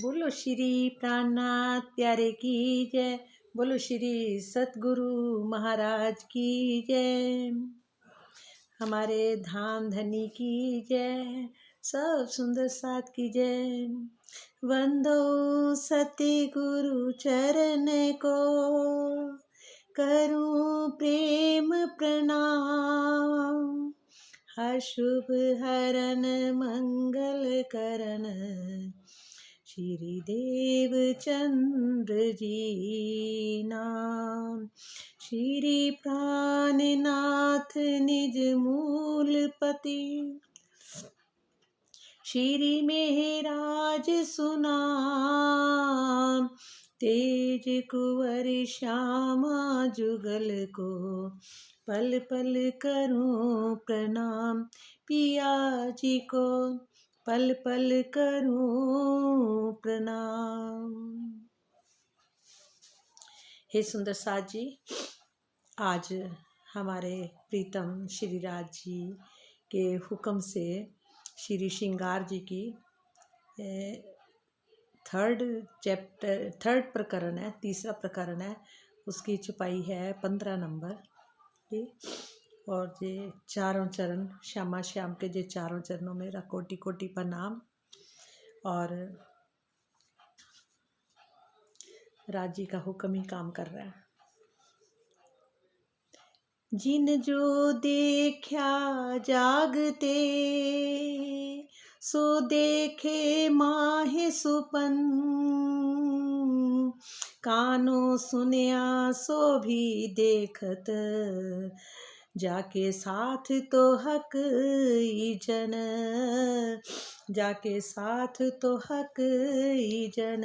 बोलो श्री प्राणनाथ प्यारे की जय। बोलो श्री सतगुरु महाराज की जय। हमारे धाम धनी की जय। सब सुंदर साथ की जय। वंदो सती गुरु चरण को, करूं प्रेम प्रणाम। शुभ हरन मंगल करन, श्री देव चंद्र जी नाम। श्री प्राणनाथ निज मूलपति, श्री मेहराज सुनाम। तेज कुंवर श्यामा जुगल को, पल पल करूं प्रणाम। पिया जी को पल पल करूं प्रणाम। हे सुंदर साथ जी, आज हमारे प्रीतम श्री राज जी के हुक्म से श्री श्रृंगार जी की थर्ड प्रकरण है, तीसरा प्रकरण है, उसकी छुपाई है 15 नंबर की। और ये चारों चरण श्यामा श्याम के जे चारों चरणों में कोटि कोटि प्रणाम। और राज जी का हुक्म ही काम कर रहा है। जिन जो देखा जागते, सो देखे माहे सुपन। कानों सुनया सो भी देखत, जाके साथ तो हक जन। जाके साथ तो हक जन।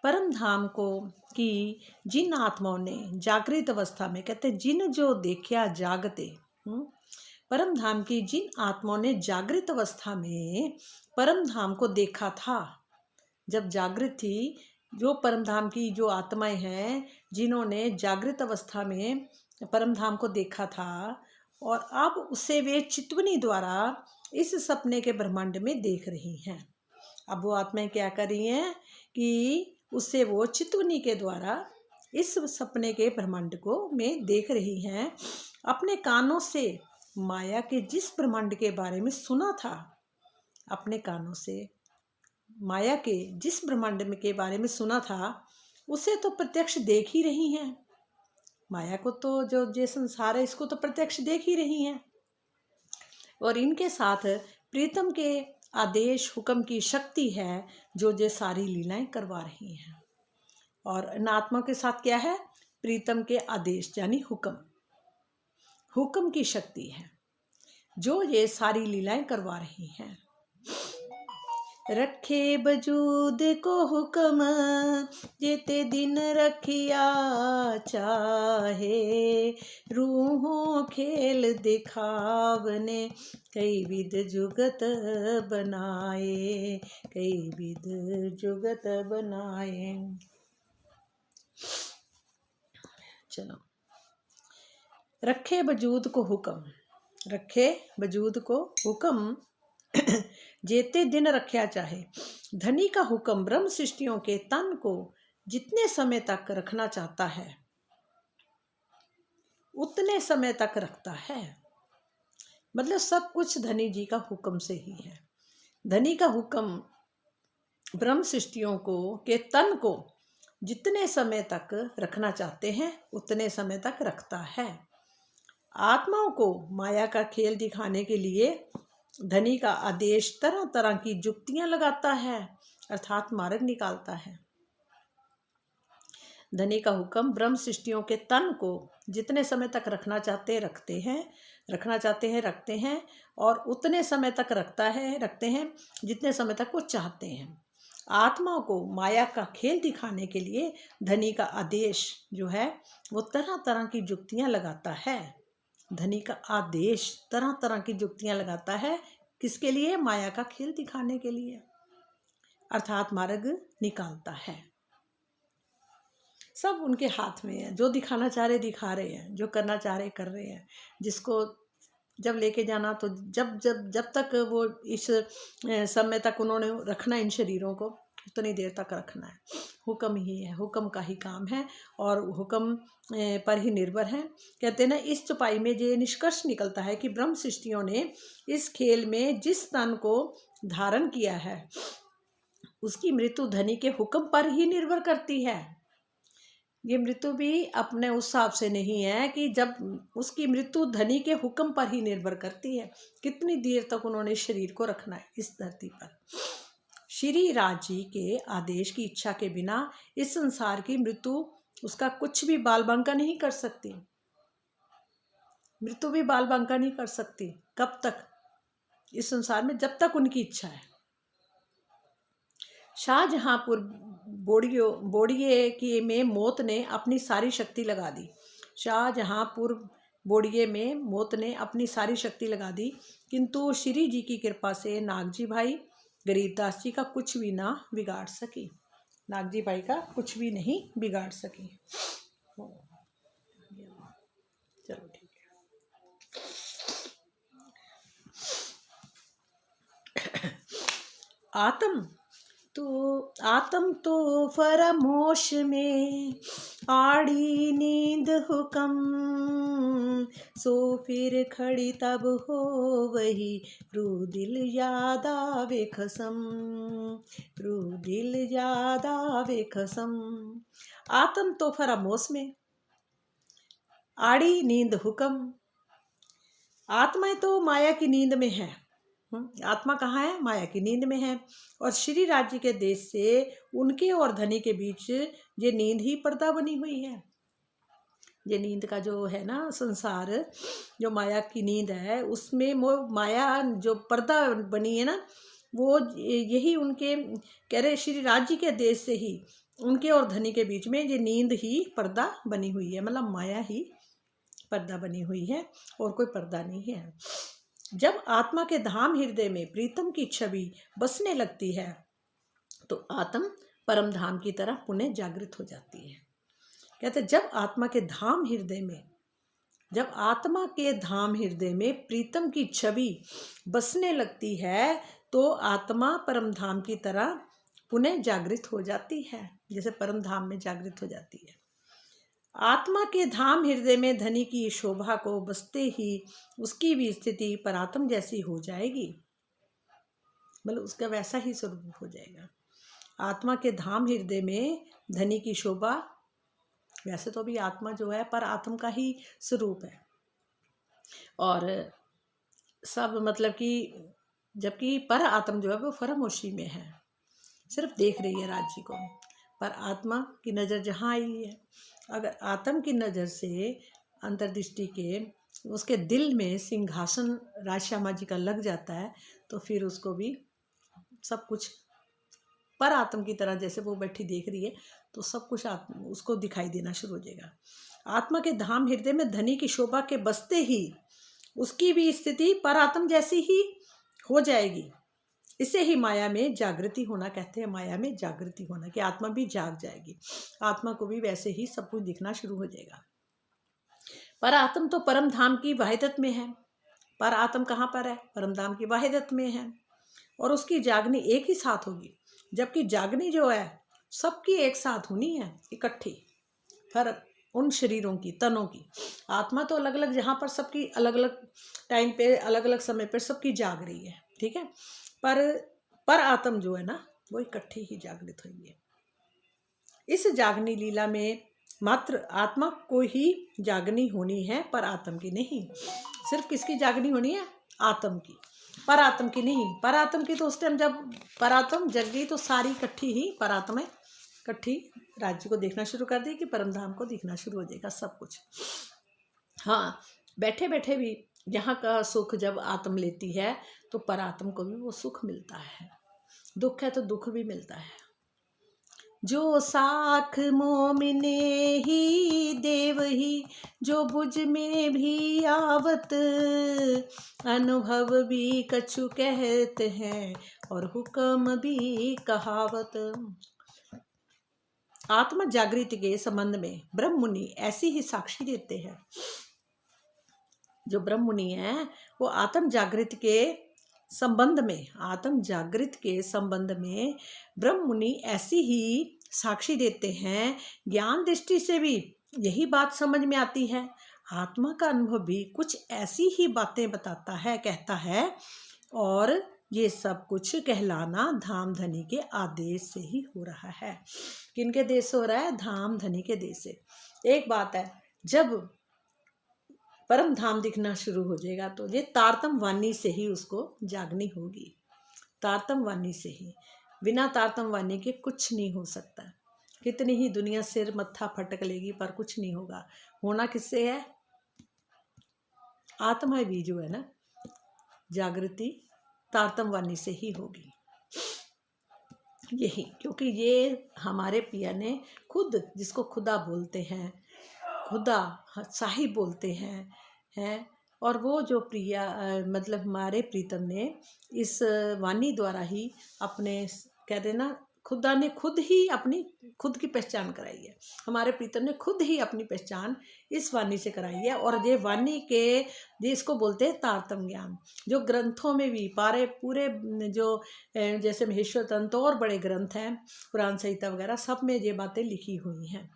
परम धाम को कि जिन आत्माओं ने जागृत अवस्था में, कहते जिन जो देखा जागते, परम धाम की जिन आत्माओं ने जागृत अवस्था में परम धाम को देखा था, जब जागृत थी, जो परम धाम की जो आत्माएं हैं जिन्होंने जागृत अवस्था में परम धाम को देखा था, और अब उसे वे चितवनी द्वारा इस सपने के ब्रह्मांड में देख रही हैं। अब वो आत्माएं क्या कर रही हैं कि उससे वो चितवनी के द्वारा इस सपने के ब्रह्मांड को में देख रही हैं। अपने कानों से माया के जिस ब्रह्मांड के बारे में सुना था, अपने कानों से माया के जिस ब्रह्मांड में के बारे में सुना था, उसे तो प्रत्यक्ष देख ही रही हैं। माया को तो जो संसार है, इसको तो प्रत्यक्ष देख ही रही हैं। और इनके साथ प्रीतम के आदेश हुक्म की शक्ति है, जो सारी लीलाएं करवा रही हैं। और इन आत्माओं के साथ क्या है? प्रीतम के आदेश यानी हुक्म की शक्ति है, जो ये सारी लीलाएं करवा रही हैं। रखे बजूद को हुक्म, जेते दिन रखिया चाहे। रूहों खेल दिखावने, कई विध जुगत बनाए। कई विध जुगत बनाए। चलो, रखे बजूद को हुक्म, रखे बजूद को हुक्म, जेते दिन रखया चाहे। धनी का हुक्म ब्रह्म सृष्टियों के तन को जितने समय तक रखना चाहता है, उतने समय तक रखता है। मतलब सब कुछ धनी जी का हुक्म से ही है। धनी का हुक्म ब्रह्म सृष्टियों को के तन को जितने समय तक रखना चाहते हैं, उतने समय तक रखता है। आत्माओं को माया का खेल दिखाने के लिए धनी का आदेश तरह तरह की जुक्तियां लगाता है, अर्थात मार्ग निकालता है। धनी का हुक्म ब्रह्म सृष्टियों के तन को जितने समय तक रखना चाहते रखते हैं, और उतने समय तक रखते हैं जितने समय तक वो चाहते हैं। आत्माओं को माया का खेल दिखाने के लिए धनी का आदेश जो है, वो तरह तरह की जुक्तियां लगाता है। धनी का आदेश तरह तरह की जुक्तियां लगाता है, किसके लिए? माया का खेल दिखाने के लिए, अर्थात मार्ग निकालता है। सब उनके हाथ में है। जो दिखाना चाह रहे दिखा रहे हैं, जो करना चाह रहे कर रहे हैं। जिसको जब लेके जाना तो जब जब जब तक वो इस समय तक उन्होंने रखना इन शरीरों को, उतनी देर तक रखना है। हुक्म ही है, हुक्म का ही काम है और हुक्म पर ही निर्भर है। कहते हैं ना, इस चौपाई में ये निष्कर्ष निकलता है कि ब्रह्म सृष्टियों ने इस खेल में जिस तन को धारण किया है उसकी मृत्यु धनी के हुक्म पर ही निर्भर करती है। ये मृत्यु भी अपने उस हिसाब से नहीं है कि जब उसकी मृत्यु धनी के हुक्म पर ही निर्भर करती है, कितनी देर तक उन्होंने शरीर को रखना है इस धरती पर। श्री राज जी के आदेश की इच्छा के बिना इस संसार की मृत्यु उसका कुछ भी बाल बांका नहीं कर सकती। मृत्यु भी बाल बांका नहीं कर सकती। कब तक? इस संसार में जब तक उनकी इच्छा है। शाहजहांपुर बोड़िए की में मौत ने अपनी सारी शक्ति लगा दी। शाहजहांपुर बोड़िए में मौत ने अपनी सारी शक्ति लगा दी, किंतु श्री जी की कृपा से नागजी भाई गरीबदास जी का कुछ भी ना बिगाड़ सकी। नागजी भाई का कुछ भी नहीं बिगाड़ सकी। चलो ठीक है। आत्म तो फरमोश में आड़ी नींद हुक्म, सो फिर खड़ी तब हो वही रू दिल याद आवे खसम, रू दिल याद आवे खसम। आत्म तो फरमोश में आड़ी नींद हुक्म। आत्माएं तो माया की नींद में है। आत्मा कहाँ है? माया की नींद में है। और श्री राज्य के देश से उनके और धनी के बीच ये नींद ही पर्दा बनी हुई है। ये नींद का जो है ना संसार, जो माया की नींद है, उसमें वो माया जो पर्दा बनी है ना, वो यही उनके कह रहे श्री राज्य के देश से ही उनके और धनी के बीच में ये नींद ही पर्दा बनी हुई है। मतलब माया ही पर्दा बनी हुई है और कोई पर्दा नहीं है। जब आत्मा के धाम हृदय में प्रीतम की छवि बसने लगती है तो आत्म परम धाम की तरह पुनः जागृत हो जाती है। कहते जब आत्मा के धाम हृदय में, जब आत्मा के धाम हृदय में प्रीतम की छवि बसने लगती है तो आत्मा परम धाम की तरह पुनः जागृत हो जाती है, जैसे परम धाम में जागृत हो जाती है। आत्मा के धाम हृदय में धनी की शोभा को बसते ही उसकी भी स्थिति परात्म जैसी हो जाएगी। मतलब उसका वैसा ही स्वरूप हो जाएगा। आत्मा के धाम हृदय में धनी की शोभा, वैसे तो भी आत्मा जो है पर आत्म का ही स्वरूप है और सब मतलब कि जबकि पर आत्म जो है वो फरमोशी में है, सिर्फ देख रही है राज्य को। पर आत्मा की नज़र जहाँ आई है, अगर आत्म की नज़र से अंतर्दृष्टि के उसके दिल में सिंहासन राजश्यामा जी का लग जाता है तो फिर उसको भी सब कुछ पर आत्म की तरह, जैसे वो बैठी देख रही है तो सब कुछ उसको दिखाई देना शुरू हो जाएगा। आत्मा के धाम हृदय में धनी की शोभा के बसते ही उसकी भी स्थिति पर आत्म जैसी ही हो जाएगी। इसे ही माया में जागृति होना कहते हैं। माया में जागृति होना कि आत्मा भी जाग जाएगी, आत्मा को भी वैसे ही सब कुछ दिखना शुरू हो जाएगा। पर आत्म तो परम धाम की वाहिदत में है। पर आत्म कहाँ पर है? परम धाम की वाहिदत में है और उसकी जागनी एक ही साथ होगी। जबकि जागनी जो है सबकी एक साथ होनी है, इकट्ठी, पर उन शरीरों की, तनों की। आत्मा तो अलग अलग, जहाँ पर सबकी अलग अलग टाइम पे, अलग अलग समय पर सबकी जाग रही है, ठीक है। पर आत्म जो है ना वो इकट्ठी ही जागृत हुई है। इस जागनी लीला में मात्र आत्मा को ही जागनी होनी है, पर आत्म की नहीं। सिर्फ किसकी जागनी होनी है? आत्म की, पर आत्म की नहीं। पर आत्म की तो उस टाइम जब पर आत्म जग गई तो सारी इकट्ठी ही पर आत्मा इकट्ठी राज्य को देखना शुरू कर दी कि परमधाम को दिखना शुरू हो जाएगा सब कुछ। हाँ, बैठे बैठे भी यहाँ का सुख जब आत्म लेती है तो पर आत्म को भी वो सुख मिलता है। दुख है तो दुख भी मिलता है। जो साख मोमिने ही देव ही, जो भुज में भी आवत, अनुभव भी कछु कहते हैं और हुक्म भी कहावत। आत्मा जागृति के संबंध में ब्रह्म मुनि ऐसी ही साक्षी देते हैं। जो ब्रह्म मुनि हैं वो आत्म जागृत के संबंध में ब्रह्म मुनि ऐसी ही साक्षी देते हैं। ज्ञान दृष्टि से भी यही बात समझ में आती है। आत्मा का अनुभव भी कुछ ऐसी ही बातें बताता है, कहता है। और ये सब कुछ कहलाना धाम धनी के आदेश से ही हो रहा है। किनके देश से हो रहा है? धाम धनी के देश से। एक बात है, जब परम धाम दिखना शुरू हो जाएगा तो ये तारतम वाणी से ही उसको जागनी होगी। तारतम वाणी से ही, बिना तारतम वाणी के कुछ नहीं हो सकता। कितनी ही दुनिया सिर मत्था फटक लेगी पर कुछ नहीं होगा। होना किससे है? आत्मा भी जो है ना, जागृति तारतम वाणी से ही होगी। यही, क्योंकि ये हमारे पिया ने खुद, जिसको खुदा बोलते हैं, खुदा साहिब बोलते हैं। और वो जो प्रिया मतलब हमारे प्रीतम ने इस वाणी द्वारा ही अपने, कह देना, खुदा ने खुद ही अपनी खुद की पहचान कराई है। हमारे प्रीतम ने खुद ही अपनी पहचान इस वाणी से कराई है। और ये वाणी के, जिसको बोलते हैं तारतम ज्ञान, जो ग्रंथों में भी पूरे जो जैसे महेश्वर तंत्र और बड़े ग्रंथ हैं, पुराण संहिता वगैरह, सब में ये बातें लिखी हुई हैं।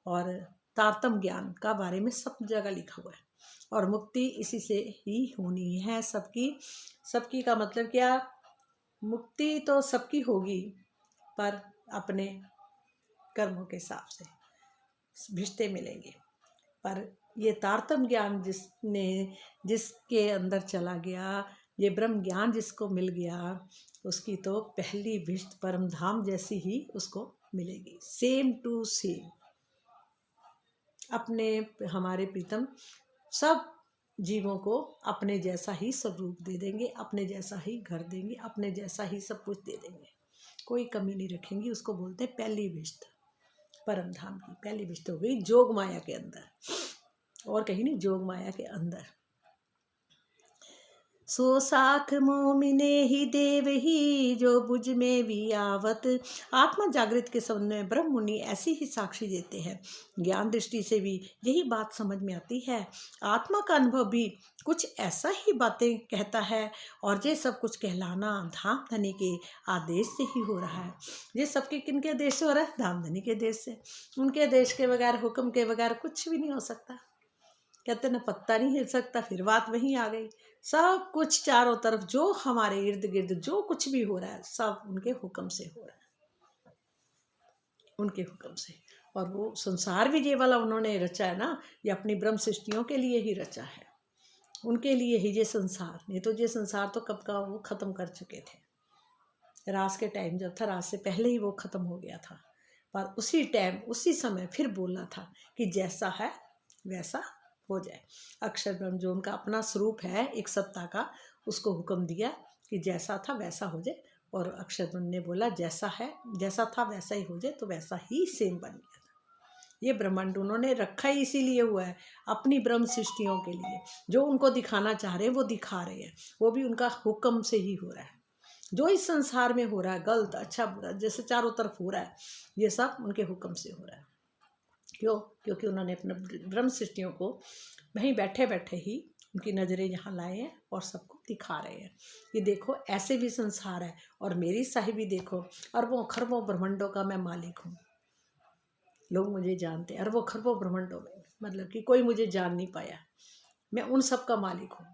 और तारतम ज्ञान का बारे में सब जगह लिखा हुआ है। और मुक्ति इसी से ही होनी है सबकी का मतलब क्या? मुक्ति तो सबकी होगी, पर अपने कर्मों के हिसाब से भिष्टे मिलेंगे। पर ये तारतम ज्ञान जिसके अंदर चला गया, ये ब्रह्म ज्ञान जिसको मिल गया, उसकी तो पहली भिष्ट परम धाम जैसी ही उसको मिलेगी, सेम टू सेम। अपने हमारे प्रीतम सब जीवों को अपने जैसा ही स्वरूप दे देंगे, अपने जैसा ही घर देंगे, अपने जैसा ही सब कुछ दे देंगे, कोई कमी नहीं रखेंगी। उसको बोलते हैं पहली भिष्ट, परम धाम की पहली भिष्ट हो गई जोग माया के अंदर, और कहीं नहीं, जोग माया के अंदर। सो साख मोमिने ही देव ही जो बुझ में भी आवत। आत्मा जागृत के संबंध में ब्रह्म मुनि ऐसी ही साक्षी देते हैं। ज्ञान दृष्टि से भी यही बात समझ में आती है। आत्मा का अनुभव भी कुछ ऐसा ही बातें कहता है। और ये सब कुछ कहलाना धाम धनी के आदेश से ही हो रहा है। ये सबके किनके देश से हो रहा है? धाम धनी के देश से। उनके देश के बगैर, हुक्म के बगैर कुछ भी नहीं हो सकता। कहते ना, पत्ता नहीं हिल सकता, फिर बात वहीं आ गई। सब कुछ चारों तरफ जो हमारे इर्द गिर्द जो कुछ भी हो रहा है, सब उनके हुक्म से हो रहा है, उनके हुक्म से। और वो संसार भी ये वाला उन्होंने रचा है ना, ये अपनी ब्रह्म सृष्टियों के लिए ही रचा है, उनके लिए ही ये संसार। नहीं तो ये संसार तो कब का वो खत्म कर चुके थे। रास के टाइम जब था, रास से पहले ही वो खत्म हो गया था। पर उसी टाइम उसी समय फिर बोलना था कि जैसा है वैसा हो जाए। अक्षर ब्रह्म जो उनका अपना स्वरूप है एक सत्ता का, उसको हुक्म दिया कि जैसा था वैसा हो जाए। और अक्षर ब्रह्म ने बोला जैसा है, जैसा था वैसा ही हो जाए, तो वैसा ही सेम बन गया था। ये ब्रह्मांड उन्होंने रखा ही इसीलिए हुआ है, अपनी ब्रह्म सृष्टियों के लिए। जो उनको दिखाना चाह रहे हैं वो दिखा रहे हैं, वो भी उनका हुक्म से ही हो रहा है। जो इस संसार में हो रहा है, गलत अच्छा बुरा जैसे चारों तरफ हो रहा है, ये सब उनके हुक्म से हो रहा है। क्यों? क्योंकि उन्होंने अपने ब्रह्म सृष्टियों को वहीं बैठे बैठे ही उनकी नज़रें यहाँ लाए हैं और सबको दिखा रहे हैं कि देखो ऐसे भी संसार है, और मेरी साहिबी देखो, अरबों खरबों ब्रह्मांडों का मैं मालिक हूँ। लोग मुझे जानते हैं अरबों खरबों ब्रह्मांडों में, मतलब कि कोई मुझे जान नहीं पाया। मैं उन सब का मालिक हूँ।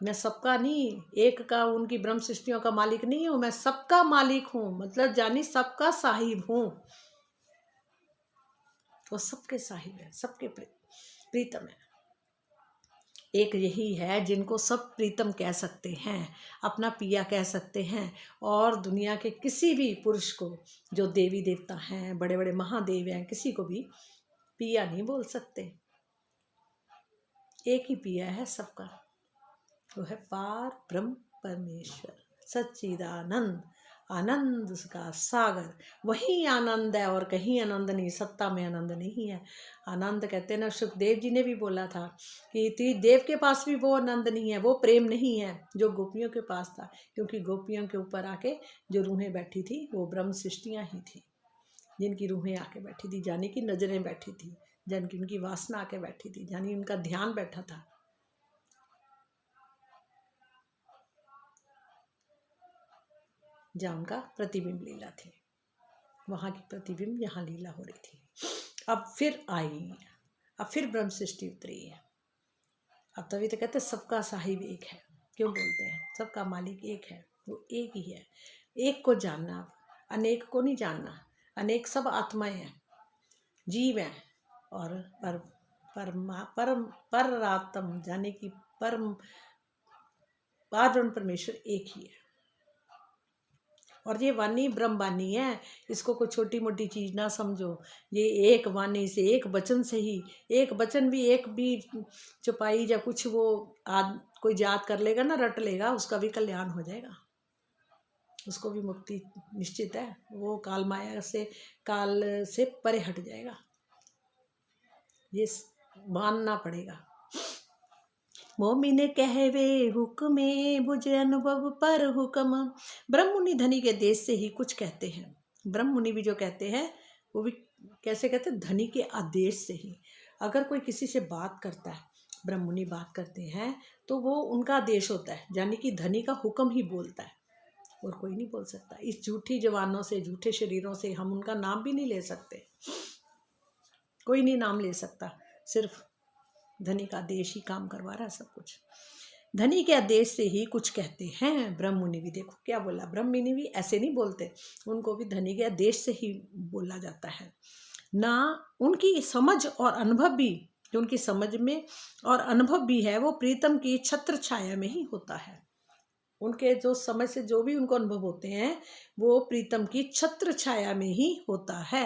मैं सबका नहीं, एक का, उनकी ब्रह्म सृष्टियों का मालिक नहीं हूँ, मैं सबका मालिक हूँ, मतलब जानी सबका साहिब हूँ। वो सबके साहिब है, सबके प्रीतम है। एक यही है जिनको सब प्रीतम कह सकते हैं, अपना पिया कह सकते हैं। और दुनिया के किसी भी पुरुष को, जो देवी देवता हैं, बड़े बड़े महादेव हैं, किसी को भी पिया नहीं बोल सकते। एक ही पिया है सबका, वो है पार ब्रह्म परमेश्वर सच्चिदानंद, आनंद का सागर। वही आनंद है और कहीं आनंद नहीं, सत्ता में आनंद नहीं है। आनंद कहते हैं ना, सुखदेव जी ने भी बोला था कि देव के पास भी वो आनंद नहीं है, वो प्रेम नहीं है जो गोपियों के पास था। क्योंकि गोपियों के ऊपर आके जो रूहें बैठी थी वो ब्रह्म सृष्टियाँ ही थी, जिनकी रूहें आके बैठी थी, जाने की नजरें बैठी थी, जहाँ की उनकी वासना आके बैठी थी, जहाँ उनका ध्यान बैठा था। जहाँ उनका प्रतिबिंब लीला थी, वहाँ की प्रतिबिंब यहाँ लीला हो रही थी। अब फिर आई, अब फिर ब्रह्म सृष्टि उतरी है। अब तभी तो कहते सबका साहिब एक है। क्यों बोलते हैं सबका मालिक एक है, वो एक ही है। एक को जानना, अब अनेक को नहीं जानना। अनेक सब आत्माएं हैं, जीव हैं, और पररात्म जाने की परम पार परमेश्वर एक ही है। और ये वाणी ब्रह्म वाणी है, इसको कोई छोटी मोटी चीज ना समझो। ये एक वाणी से, एक वचन से ही, एक वचन भी, एक भी चौपाई या कुछ वो कोई याद कर लेगा ना, रट लेगा, उसका भी कल्याण हो जाएगा, उसको भी मुक्ति निश्चित है। वो काल माया से, काल से परे हट जाएगा, ये मानना पड़ेगा। मोमिन कहवे हुक्मे बुझे अनुभव पर हुक्म। ब्रह्म मुनि धनी के देश से ही कुछ कहते हैं। ब्रह्म मुनि भी जो कहते हैं वो भी कैसे कहते हैं, धनी के आदेश से ही। अगर कोई किसी से बात करता है, ब्रह्म मुनि बात करते हैं, तो वो उनका आदेश होता है, यानी कि धनी का हुक्म ही बोलता है, और कोई नहीं बोल सकता। इस झूठी जवानों से, झूठे शरीरों से हम उनका नाम भी नहीं ले सकते, कोई नहीं नाम ले सकता। सिर्फ धनी का आदेश ही काम करवा रहा है सब कुछ। धनी के आदेश से ही कुछ कहते हैं। ब्रह्म मुनि भी देखो क्या बोला, ब्रह्म मुनि भी ऐसे नहीं बोलते, उनको भी धनी के आदेश से ही बोला जाता है ना। उनकी समझ और अनुभव भी, जो उनकी समझ में और अनुभव भी है, वो प्रीतम की छत्र छाया में ही होता है। उनके जो समय से जो भी उनको अनुभव होते हैं, वो प्रीतम की छत्र छाया में ही होता है।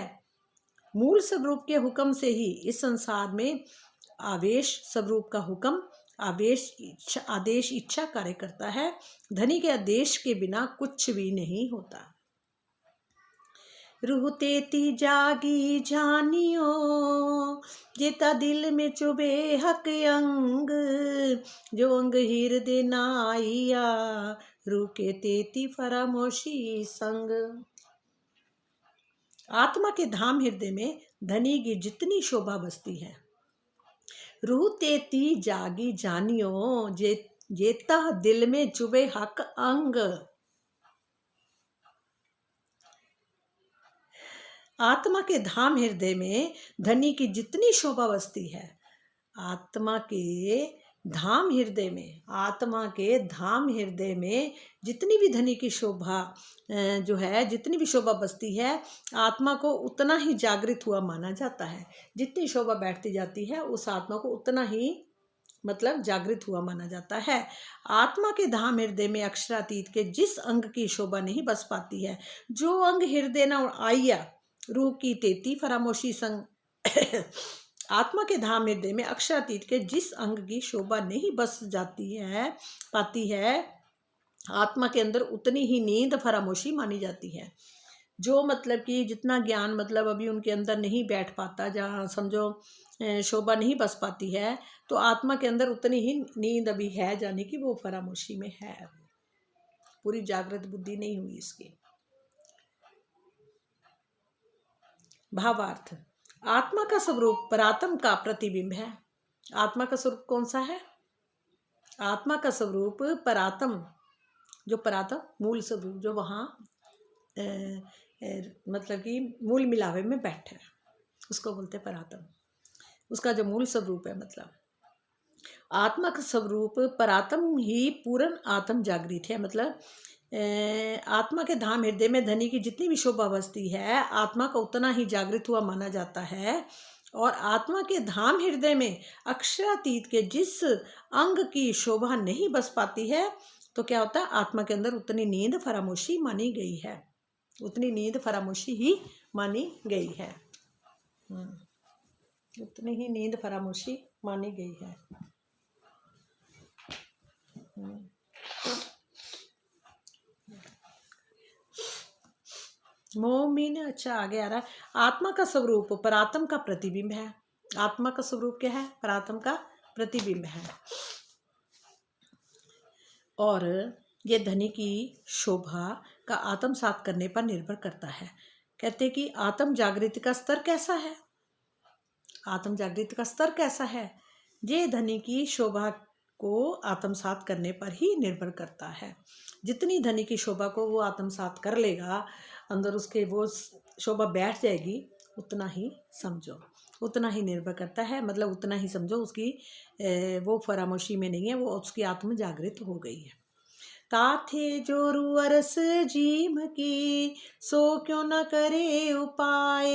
मूल स्वरूप के हुक्म से ही इस संसार में आवेश स्वरूप का हुक्म, आदेश इच्छा कार्य करता है। धनी के आदेश के बिना कुछ भी नहीं होता। रूह तेती जागी जानियो, जेता दिल में चुभे हक अंग, जो अंग हृदय ना आइया, रूह के तेती फरामोशी संग। आत्मा के धाम हृदय में धनी की जितनी शोभा बसती है, रूह तेती जागी जानियो, जेता दिल में चुभे हक अंग। आत्मा के धाम हृदय में धनी की जितनी शोभा बसती है, आत्मा के धाम हृदय में, आत्मा के धाम हृदय में जितनी भी धनी की शोभा जो है, जितनी भी शोभा बसती है, आत्मा को उतना ही जागृत हुआ माना जाता है। जितनी शोभा बैठती जाती है, उस आत्मा को उतना ही मतलब जागृत हुआ माना जाता है। आत्मा के धाम हृदय में अक्षरातीत के जिस अंग की शोभा नहीं बस पाती है, जो अंग हृदय न आइया, रूह की तेती फरामोशी संग। आत्मा के धाम हृदय में अक्षरातीत के जिस अंग की शोभा नहीं बस जाती है, पाती है, आत्मा के अंदर उतनी ही नींद फरामोशी मानी जाती है। जो मतलब कि जितना ज्ञान मतलब अभी उनके अंदर नहीं बैठ पाता, जहाँ समझो शोभा नहीं बस पाती है, तो आत्मा के अंदर उतनी ही नींद अभी है, जाने की वो फरामोशी में है, पूरी जागृत बुद्धि नहीं हुई इसकी। भावार्थ, आत्मा का स्वरूप परात्म का प्रतिबिंब है। आत्मा का स्वरूप कौन सा है? आत्मा का स्वरूप परात्म, जो परात्म मूल स्वरूप, जो वहाँ मतलब कि मूल मिलावे में बैठे है, उसको बोलते परात्म। उसका जो मूल स्वरूप है, मतलब आत्मा का स्वरूप परात्म ही पूर्ण आत्म जागृत है। मतलब आत्मा के धाम हृदय में धनी की जितनी भी शोभा बसती है, आत्मा का उतना ही जागृत हुआ माना जाता है। और आत्मा के धाम हृदय में अक्षरातीत के जिस अंग की शोभा नहीं बस पाती है, तो क्या होता है, आत्मा के अंदर उतनी नींद फरामोशी मानी गई है, उतनी नींद फरामोशी ही मानी गई है, उतनी ही नींद फरामोशी मानी गई है। मोमिन, अच्छा आगे आ रहा है, आत्मा का स्वरूप परात्म का प्रतिबिंब है। आत्मा का स्वरूप क्या है? परात्म का प्रतिबिंब है। और ये धनी की शोभा का आत्मसात करने पर निर्भर करता है। कहते कि आत्म जागृति का स्तर कैसा है? आत्म जागृति का स्तर कैसा है, ये धनी की शोभा को आत्मसात करने पर ही निर्भर करता है। जितनी धनी की शोभा को वो आत्मसात कर लेगा, अंदर उसके वो शोभा बैठ जाएगी, उतना ही समझो, उतना ही निर्भर करता है, मतलब उतना ही समझो उसकी वो फरामोशी में नहीं है, वो उसकी आत्म जागृत हो गई है। ताथे जोरु अरस जीम की, सो क्यों न करे उपाय,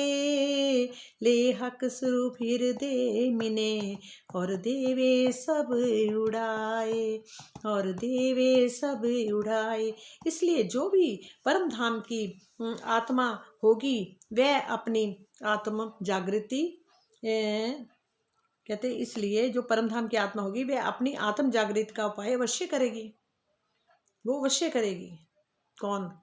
ले हक स्वरूप हृदय मिने, और देवे सब उड़ाए, और देवे सब उड़ाए। इसलिए जो भी परम धाम की आत्मा होगी, वह अपनी आत्म जागृति कहते, इसलिए जो परम धाम की आत्मा होगी वह अपनी आत्म जागृति का उपाय अवश्य करेगी, वो अवश्य करेगी। कौन?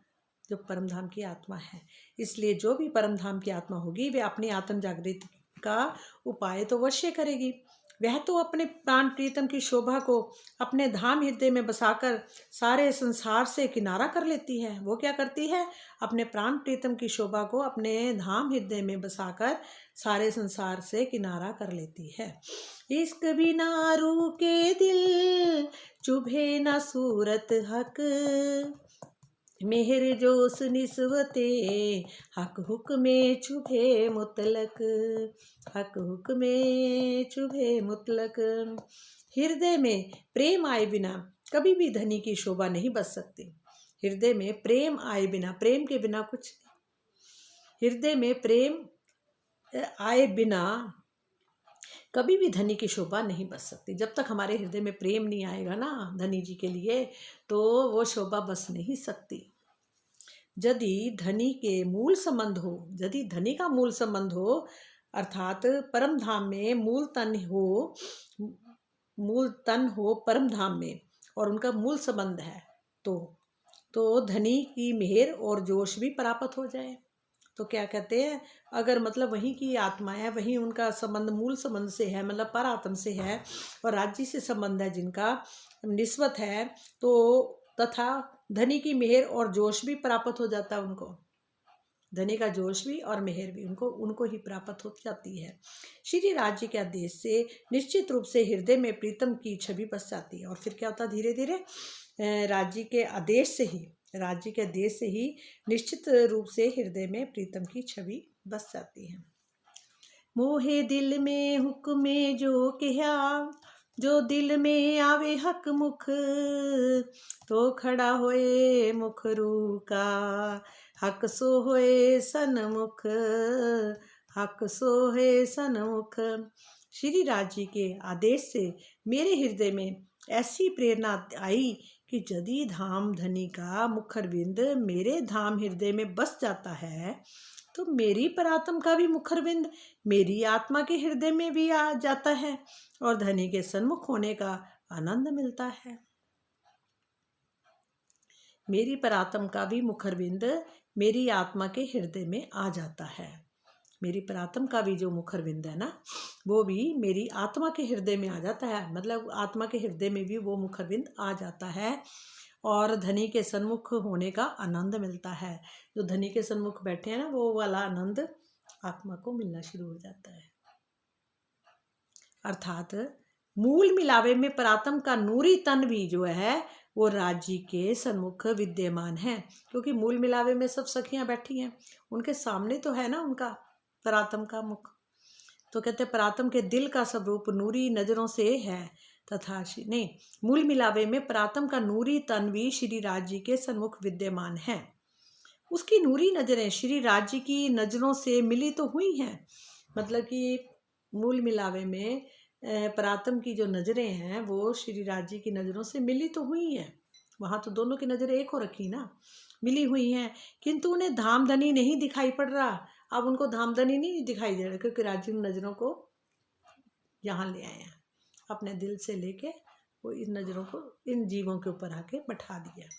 जो परम धाम की आत्मा है। इसलिए जो भी परम धाम की आत्मा होगी वह अपनी आत्म जागृति का उपाय तो अवश्य करेगी। वह तो अपने प्राण प्रीतम की शोभा को अपने धाम हृदय में बसाकर सारे संसार से किनारा कर लेती है। वो क्या करती है? अपने प्राण प्रीतम की शोभा को अपने धाम हृदय में बसाकर सारे संसार से किनारा कर लेती है। इश्क बिना रू के दिल, चुभे न सूरत हक, मेहर जोश निस्वते, हक हुक में चुभे मुतलक, हक हुक में चुभे मुतलक। हृदय में प्रेम आए बिना कभी भी धनी की शोभा नहीं बच सकती। हृदय में प्रेम आए बिना, प्रेम के बिना कुछ नहीं। हृदय में प्रेम आए बिना कभी भी धनी की शोभा नहीं बच सकती। जब तक हमारे हृदय में प्रेम नहीं आएगा ना धनी जी के लिए, तो वो शोभा बच नहीं सकती। यदि धनी के मूल संबंध हो, यदि धनी का मूल संबंध हो, अर्थात परम धाम में मूल तन हो परम धाम में, और उनका मूल संबंध है, तो धनी की मेहर और जोश भी प्राप्त हो जाए। तो क्या कहते हैं, अगर मतलब वहीं की आत्मा है, वहीं उनका संबंध मूल संबंध से है, मतलब पर आत्म से है, और राज्य से संबंध है जिनका निस्बत है, तो तथा धनी की मेहर और जोश भी प्राप्त हो जाता है उनको। धनी का जोश भी और मेहर भी उनको ही प्राप्त हो जाती है। श्री राज्य के आदेश से निश्चित रूप से हृदय में प्रीतम की छवि बस जाती है। और फिर क्या होता है, धीरे धीरे राज्य के आदेश से ही निश्चित रूप से हृदय में प्रीतम की छवि बस जाती है। मोहे दिल में हुक्मे जो कहा, जो दिल में आवे हक मुख, तो खड़ा होए मुख रूका, हक सो होए सन्मुख, हक सो होए सन्मुख। श्री राज जी के आदेश से मेरे हृदय में ऐसी प्रेरणा आई कि यदि धाम धनी का मुखरविंद मेरे धाम हृदय में बस जाता है, तो मेरी परात्म का भी मुखरविंद मेरी आत्मा के हृदय में भी आ जाता है, और धनी के सन्मुख होने का आनंद मिलता है। मेरी परात्म का भी मुखरविंद मेरी आत्मा के हृदय में आ जाता है। मेरी परात्म का भी जो मुखरविंद है ना, वो भी मेरी आत्मा के हृदय में आ जाता है, मतलब आत्मा के हृदय में भी वो मुखरविंद आ जाता है, और धनी के सन्मुख होने का आनंद मिलता है। जो धनी के सन्मुख बैठे हैं ना, वो वाला आनंद आत्मा को मिलना शुरू हो जाता है। अर्थात मूल मिलावे में परात्म का नूरी तन भी जो है वो राज्य के सन्मुख विद्यमान है, क्योंकि मूल मिलावे में सब सखियां बैठी हैं, उनके सामने तो है ना उनका परात्म का मुख। तो कहते हैं परात्म के दिल का स्वरूप नूरी नजरों से है, तथा नहीं, मूल मिलावे में परात्म का नूरी तन भी श्री राज्य के सन्मुख विद्यमान है। उसकी नूरी नजरें श्री राज्य की नजरों से मिली तो हुई हैं, मतलब कि मूल मिलावे में परात्म की जो नजरें हैं वो श्री राज्य की नजरों से मिली तो हुई हैं। वहाँ तो दोनों की नजरें एक हो रखी ना, मिली हुई हैं, किंतु उन्हें धामधनी नहीं दिखाई पड़ रहा। अब उनको धामधनी नहीं दिखाई दे रहा, क्योंकि राज्य नजरों को यहाँ ले आए हैं, अपने दिल से लेके वो इन नजरों को इन जीवों के ऊपर आके बैठा दिया।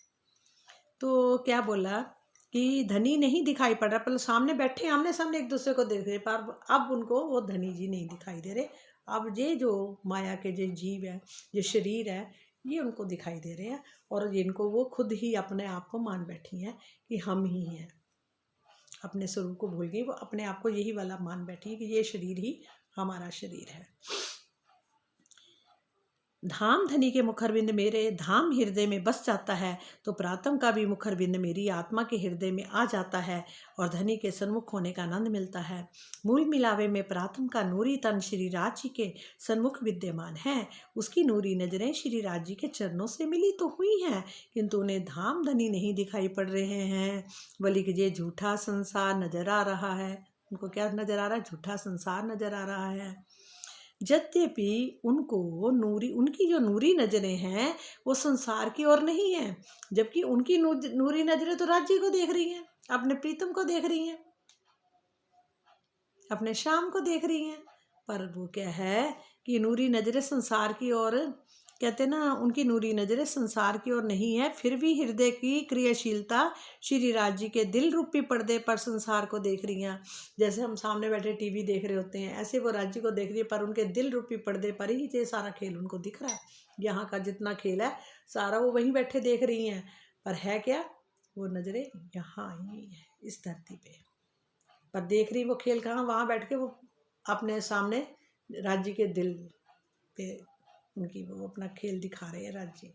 तो क्या बोला कि धनी नहीं दिखाई पड़ रहा, पर सामने बैठे आमने सामने एक दूसरे को देख रहे, पर अब उनको वो धनी जी नहीं दिखाई दे रहे। अब ये जो माया के जो जीव है, जो शरीर है, ये उनको दिखाई दे रहे हैं, और इनको वो खुद ही अपने आप को मान बैठी हैं कि हम ही हैं। अपने स्वरूप को भूल गई, वो अपने आप को यही वाला मान बैठी है कि ये शरीर ही हमारा शरीर है। धाम धनी के मुखरविंद मेरे धाम हृदय में बस जाता है, तो प्रातम का भी मुखरविंद मेरी आत्मा के हृदय में आ जाता है और धनी के सन्मुख होने का आनंद मिलता है। मूल मिलावे में प्रातम का नूरी तन श्री राज जी के सन्मुख विद्यमान है। उसकी नूरी नजरें श्री राज जी के चरणों से मिली तो हुई हैं, किंतु उन्हें धाम धनी नहीं दिखाई पड़ रहे हैं, बल्कि ये झूठा संसार नजर आ रहा है। उनको क्या नजर आ रहा है? झूठा संसार नजर आ रहा है। यद्यपि उनको उनकी जो नूरी नजरें हैं वो संसार की ओर नहीं है, जबकि उनकी नूरी नजरें तो राज्य को देख रही हैं, अपने प्रीतम को देख रही हैं, अपने श्याम को देख रही हैं। पर वो क्या है कि नूरी नजरें संसार की ओर, कहते ना, उनकी नूरी नजरें संसार की ओर नहीं है, फिर भी हृदय की क्रियाशीलता श्री राज जी के दिल रूपी पर्दे पर संसार को देख रही हैं। जैसे हम सामने बैठे टीवी देख रहे होते हैं, ऐसे वो राज्य को देख रही है, पर उनके दिल रूपी पर्दे पर ही ये सारा खेल उनको दिख रहा है। यहाँ का जितना खेल है सारा वो वहीं बैठे देख रही हैं, पर है क्या? वो नजरें यहाँ ही है, इस धरती पे। पर देख रही वो खेल कहाँ? वहाँ बैठ के वो अपने सामने राज्य के दिल पे उनकी वो अपना खेल दिखा रहे हैं राज्य।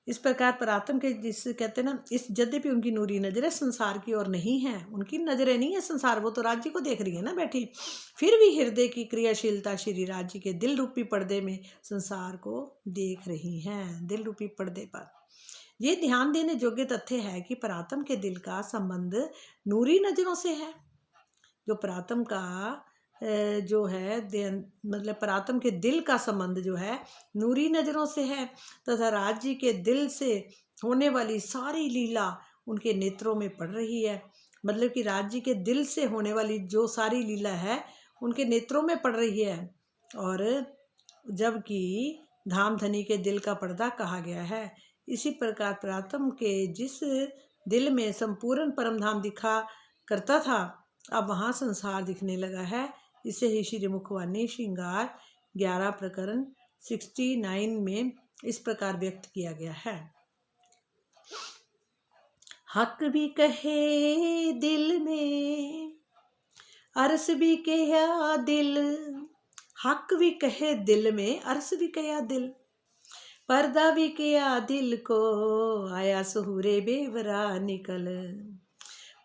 इस प्रकार परात्म के, जिस कहते हैं ना, इस यद्यपि उनकी नूरी नजरें संसार की ओर नहीं है, उनकी नजरें नहीं है संसार, वो तो राज्य को देख रही है ना बैठी, फिर भी हृदय की क्रियाशीलता श्री राज्य के दिल रूपी पर्दे में संसार को देख रही हैं, दिल रूपी पर्दे पर। ये ध्यान देने योग्य तथ्य है कि परात्म के दिल का संबंध नूरी नजरों से है। जो परात्म का जो है मतलब परात्म के दिल का संबंध जो है नूरी नजरों से है, तथा राज्य के दिल से होने वाली सारी लीला उनके नेत्रों में पड़ रही है। मतलब कि राज्य के दिल से होने वाली जो सारी लीला है उनके नेत्रों में पड़ रही है। और जबकि धाम धनी के दिल का पर्दा कहा गया है, इसी प्रकार परात्म के जिस दिल में संपूर्ण परमधाम दिखा करता था, अब वहाँ संसार दिखने लगा है। इसे ही श्री मुखवाणी श्रृंगार 11 प्रकरण 69 में इस प्रकार व्यक्त किया गया है। हक भी कहे दिल में, अरस भी कहा दिल, हक भी कहे दिल में, अरस भी कहा दिल, पर्दा भी किया दिल को, आया सुहुरे बेवरा निकल।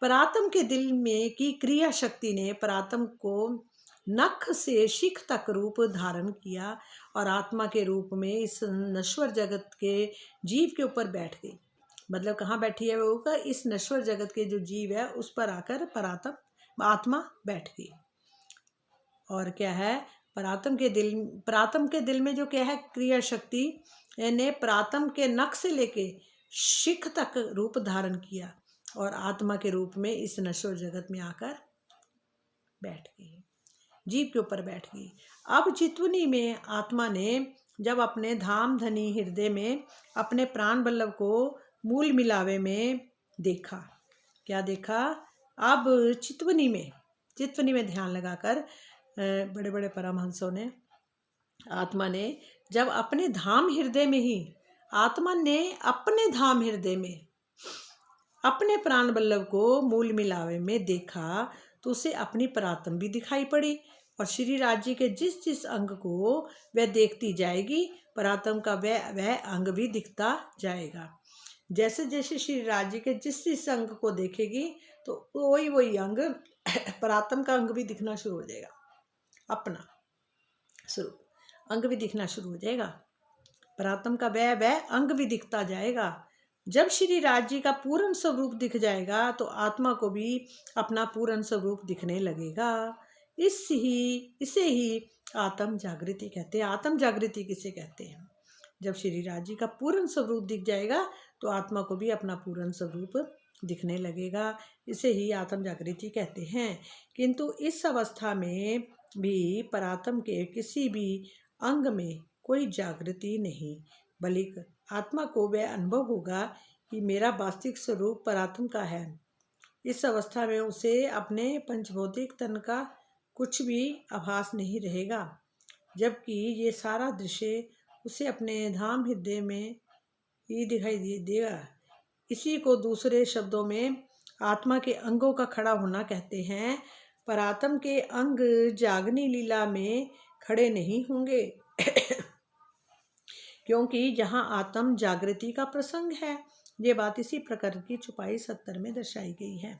परात्म के दिल में की क्रिया शक्ति ने परात्म को नख से शिख तक रूप धारण किया और आत्मा के रूप में इस नश्वर जगत के जीव के ऊपर बैठ गई। मतलब कहाँ बैठी है वो? का इस नश्वर जगत के जो जीव है उस पर आकर परात्म आत्मा बैठ गई। और क्या है? परात्म के दिल में जो क्या है क्रिया शक्ति ने परात्म के नख से लेके शिख तक रूप धारण किया और आत्मा के रूप में इस नश्वर जगत में आकर बैठ गई, जीव के ऊपर बैठ गई। अब चितवनी में आत्मा ने जब अपने धाम धनी हृदय में अपने प्राण बल्लभ को मूल मिलावे में देखा, क्या देखा? अब चितवनी में ध्यान लगाकर बड़े बड़े परमहंसों ने, आत्मा ने जब अपने धाम हृदय में ही, आत्मा ने अपने धाम हृदय में अपने प्राण बल्लभ को मूल मिलावे में देखा, तो उसे अपनी परात्म भी दिखाई पड़ी और श्री राज्य के जिस जिस अंग को वह देखती जाएगी, परात्म का वह अंग भी दिखता जाएगा। जैसे जैसे श्री राज्य के जिस जिस अंग को देखेगी तो वही अंग परात्म का अंग भी दिखना शुरू हो जाएगा, अपना स्वरूप अंग भी दिखना शुरू हो जाएगा। परात्म का वह अंग भी दिखता जाएगा। जब श्री राज्य का पूर्ण स्वरूप दिख जाएगा तो आत्मा को भी अपना पूर्ण स्वरूप दिखने लगेगा। इसे ही आत्म जागृति कहते हैं। आत्म जागृति किसे कहते हैं? जब श्री राज्य का पूर्ण स्वरूप दिख जाएगा तो आत्मा को भी अपना पूर्ण स्वरूप दिखने लगेगा। इसे ही आत्म जागृति कहते हैं। किंतु इस अवस्था में भी परात्म के किसी भी अंग में कोई जागृति नहीं, बल्कि आत्मा को वह अनुभव होगा कि मेरा वास्तविक स्वरूप परात्म का है। इस अवस्था में उसे अपने पंचभौतिक तन का कुछ भी आभास नहीं रहेगा, जबकि ये सारा दृश्य उसे अपने धाम हृदय में ही दिखाई देगा। इसी को दूसरे शब्दों में आत्मा के अंगों का खड़ा होना कहते हैं। परात्म के अंग जागनी लीला में खड़े नहीं होंगे क्योंकि जहाँ आत्म जागृति का प्रसंग है। ये बात इसी प्रकार की चौपाई 70 में दर्शाई गई है।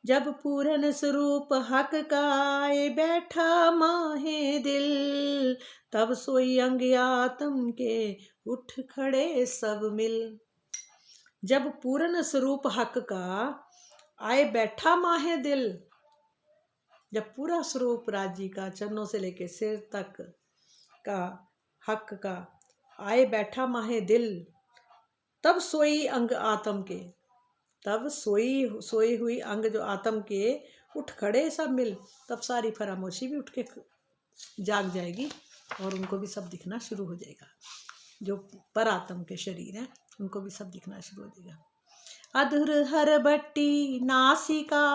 जब पूरन स्वरूप हक का आए बैठा माहे दिल, तब सोई अंग आत्म के उठ खड़े सब मिल। जब पूर्ण स्वरूप हक का आए बैठा माहे दिल, जब पूरा स्वरूप राज्य का चरणों से लेकर सिर तक का हक का आए बैठा माहे दिल, तब सोई अंग आत्म के, तब सोई हुई अंग जो आत्म के उठ खड़े सब मिल। तब सारी फरामोशी भी उठ के जाग जाएगी और उनको भी सब दिखना शुरू हो जाएगा। जो पर आत्म के शरीर हैं उनको भी सब दिखना शुरू हो जाएगा। अधुर हर बट्टी नासिका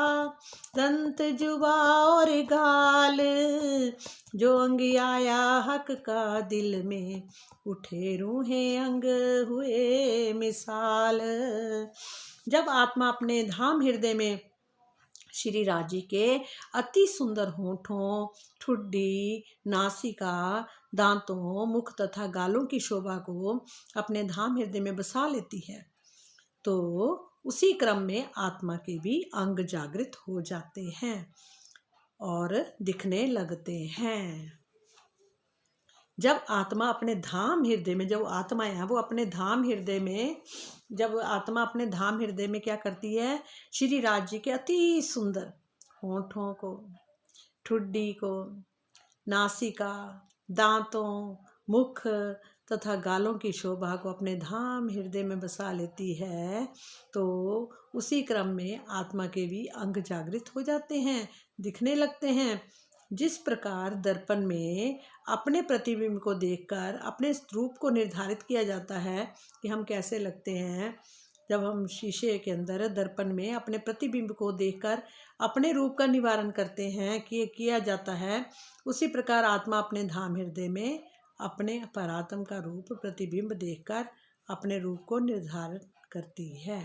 दंत जुबा और गाल, जो अंग आया हक का दिल में उठे रूहे अंग हुए मिसाल। जब आत्मा अपने धाम हृदय में श्री राजी के अति सुंदर होठों, ठुड्डी, नासिका, दांतों, मुख तथा गालों की शोभा को अपने धाम हृदय में बसा लेती है, तो उसी क्रम में आत्मा के भी अंग जागृत हो जाते हैं और दिखने लगते हैं। जब आत्मा अपने धाम हृदय में, जब आत्मा है वो अपने धाम हृदय में, जब आत्मा अपने धाम हृदय में क्या करती है, श्री राज्य के अति सुंदर होठों को, ठुड्डी को, नासिका, दांतों, मुख तथा गालों की शोभा को अपने धाम हृदय में बसा लेती है, तो उसी क्रम में आत्मा के भी अंग जागृत हो जाते हैं, दिखने लगते हैं। जिस प्रकार दर्पण में अपने प्रतिबिंब को देखकर अपने रूप को निर्धारित किया जाता है कि हम कैसे लगते हैं, जब हम शीशे के अंदर दर्पण में अपने प्रतिबिंब को देखकर अपने रूप का निवारण करते हैं कि किया जाता है, उसी प्रकार आत्मा अपने धाम हृदय में अपने परात्म का रूप प्रतिबिंब देखकर अपने रूप को निर्धारित करती है,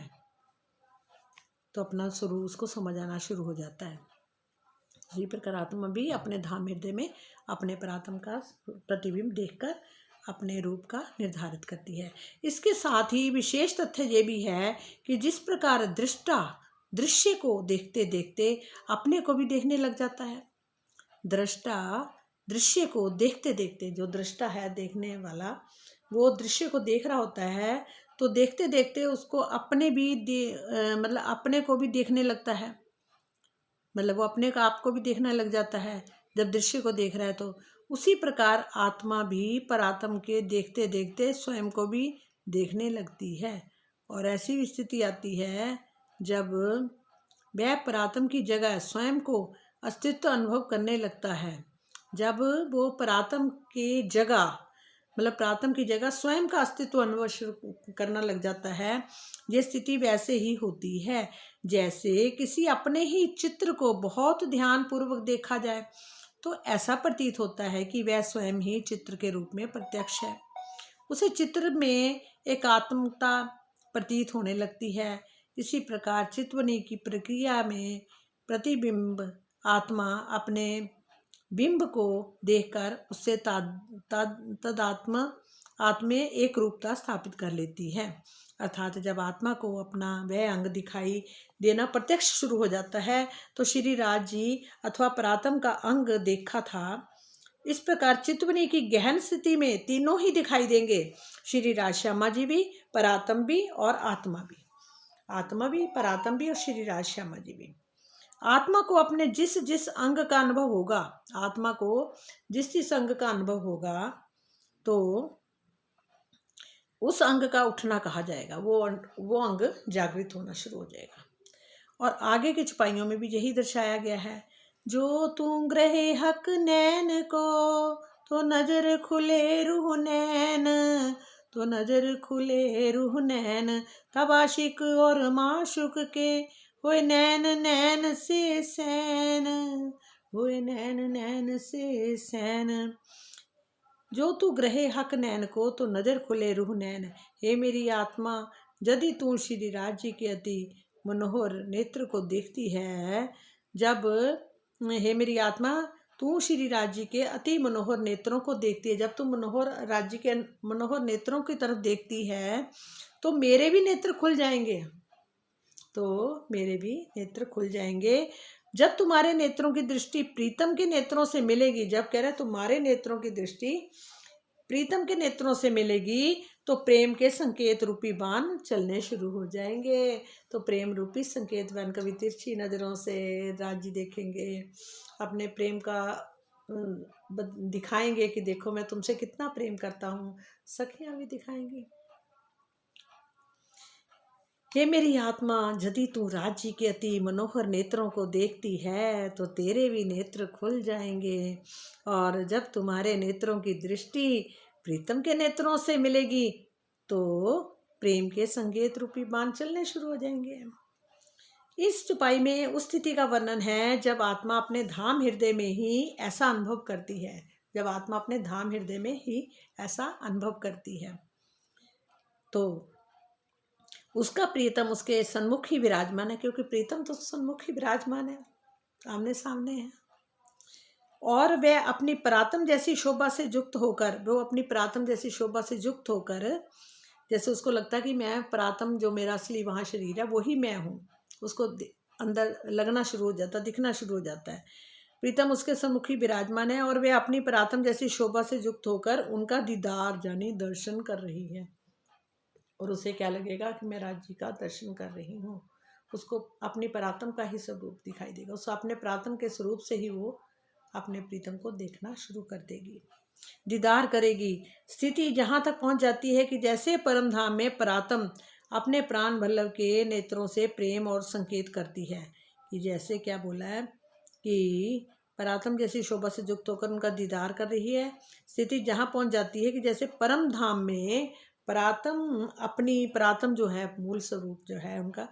तो अपना स्वरूप उसको समझ आना शुरू हो जाता है। इसी प्रकार आत्मा भी अपने धाम हृदय में अपने परात्म का प्रतिबिंब देखकर अपने रूप का निर्धारित करती है। इसके साथ ही विशेष तथ्य ये भी है कि जिस प्रकार दृष्टा दृश्य को देखते देखते अपने को भी देखने लग जाता है, दृष्टा दृश्य को देखते देखते, जो दृष्टा है देखने वाला, वो दृश्य को देख रहा होता है, तो देखते देखते उसको अपने भी मतलब अपने को भी देखने लगता है, मतलब वो अपने आप को भी देखने लग जाता है जब दृश्य को देख रहा है। तो उसी प्रकार आत्मा भी परात्म के देखते देखते स्वयं को भी देखने लगती है, और ऐसी भी स्थिति आती है जब वह परात्म की जगह स्वयं को अस्तित्व अनुभव करने लगता है। जब वो परात्म की जगह, मतलब परात्म की जगह स्वयं का अस्तित्व अनुभव शुरू करना लग जाता है, ये स्थिति वैसे ही होती है जैसे किसी अपने ही चित्र को बहुत ध्यानपूर्वक देखा जाए, तो ऐसा प्रतीत होता है कि वह स्वयं ही चित्र के रूप में प्रत्यक्ष है। उसे चित्र में एकात्मता प्रतीत होने लगती है। इसी प्रकार चित्वनी की प्रक्रिया में प्रतिबिंब आत्मा अपने बिंब को देखकर उससे तदात्म आत्मे एक रूपता स्थापित कर लेती है। अर्थात जब आत्मा को अपना वह अंग दिखाई देना प्रत्यक्ष शुरू हो जाता है, तो श्री राज जी अथवा परात्म का अंग देखा था, इस प्रकार चित्वनी की गहन स्थिति में तीनों ही दिखाई देंगे, श्री राज श्यामा जी भी, परात्म भी और आत्मा भी। आत्मा भी, परात्म भी और श्री राज श्यामा जी भी। आत्मा को अपने जिस जिस अंग का अनुभव होगा, आत्मा को जिस जिस अंग का अनुभव होगा, तो उस अंग का उठना कहा जाएगा, वो अंग जागृत होना शुरू हो जाएगा। और आगे की छुपाइयों में भी यही दर्शाया गया है, जो तू ग्रहे हक नैन को, तो नजर खुले रूह नैन, तो नजर खुले रूह नैन, तब आशिक और माशुक के हुए नैन नैन से सैन, हुए नैन नैन से सैन। जो तू ग्रहे हक नैन को, तो नजर खुले रूह नैन। हे मेरी आत्मा, यदि तू श्री राज्य के अति मनोहर नेत्र को देखती है, जब हे मेरी आत्मा तू श्री राज्य के अति मनोहर नेत्रों को देखती है, जब तू मनोहर राज्य के मनोहर नेत्रों की तरफ देखती है तो मेरे भी नेत्र खुल जाएंगे, तो मेरे भी नेत्र खुल जाएंगे। जब तुम्हारे नेत्रों की दृष्टि प्रीतम के नेत्रों से मिलेगी, जब कह रहे तुम्हारे नेत्रों की दृष्टि प्रीतम के नेत्रों से मिलेगी तो प्रेम के संकेत रूपी बाण चलने शुरू हो जाएंगे। तो प्रेम रूपी संकेत बाण कभी तिरछी नजरों से राज्य देखेंगे, अपने प्रेम का दिखाएंगे कि देखो मैं तुमसे कितना प्रेम करता हूँ। सखियां भी दिखाएंगी। हे मेरी आत्मा, यदि तू राज्य के अति मनोहर नेत्रों को देखती है तो तेरे भी नेत्र खुल जाएंगे, और जब तुम्हारे नेत्रों की दृष्टि प्रीतम के नेत्रों से मिलेगी तो प्रेम के संकेत रूपी बाण चलने शुरू हो जाएंगे। इस चुपाई में उस स्थिति का वर्णन है जब आत्मा अपने धाम हृदय में ही ऐसा अनुभव करती है, जब आत्मा अपने धाम हृदय में ही ऐसा अनुभव करती है तो उसका प्रीतम उसके सन्मुख ही विराजमान है, क्योंकि प्रीतम तो सन्मुख ही विराजमान है, आमने सामने है। और वह अपनी परातम जैसी शोभा से युक्त होकर, वो अपनी परातम जैसी शोभा से युक्त होकर, जैसे उसको लगता है कि मैं परातम, जो मेरा असली वहाँ शरीर है वही मैं हूँ, उसको अंदर लगना शुरू हो जाता है, दिखना शुरू हो जाता है। प्रीतम उसके सम्मुखी विराजमान है और वे अपनी परातम जैसी शोभा से युक्त होकर उनका दीदार यानी दर्शन कर रही है, और उसे क्या लगेगा कि मैं राज्य का दर्शन कर रही हूँ। उसको अपनी परातम का ही स्वरूप दिखाई देगा, उसको अपने परातम के स्वरूप से ही वो अपने प्रीतम को देखना शुरू कर देगी, दीदार करेगी। स्थिति जहाँ तक पहुँच जाती है कि जैसे परम धाम में परातम अपने प्राण वल्लभ के नेत्रों से प्रेम और संकेत करती है, कि जैसे क्या बोला है कि परातम जैसी शोभा से युक्त होकर उनका दीदार कर रही है। स्थिति जहाँ पहुँच जाती है कि जैसे परम धाम में परातम अपनी परातम जो है, मूल स्वरूप जो है उनका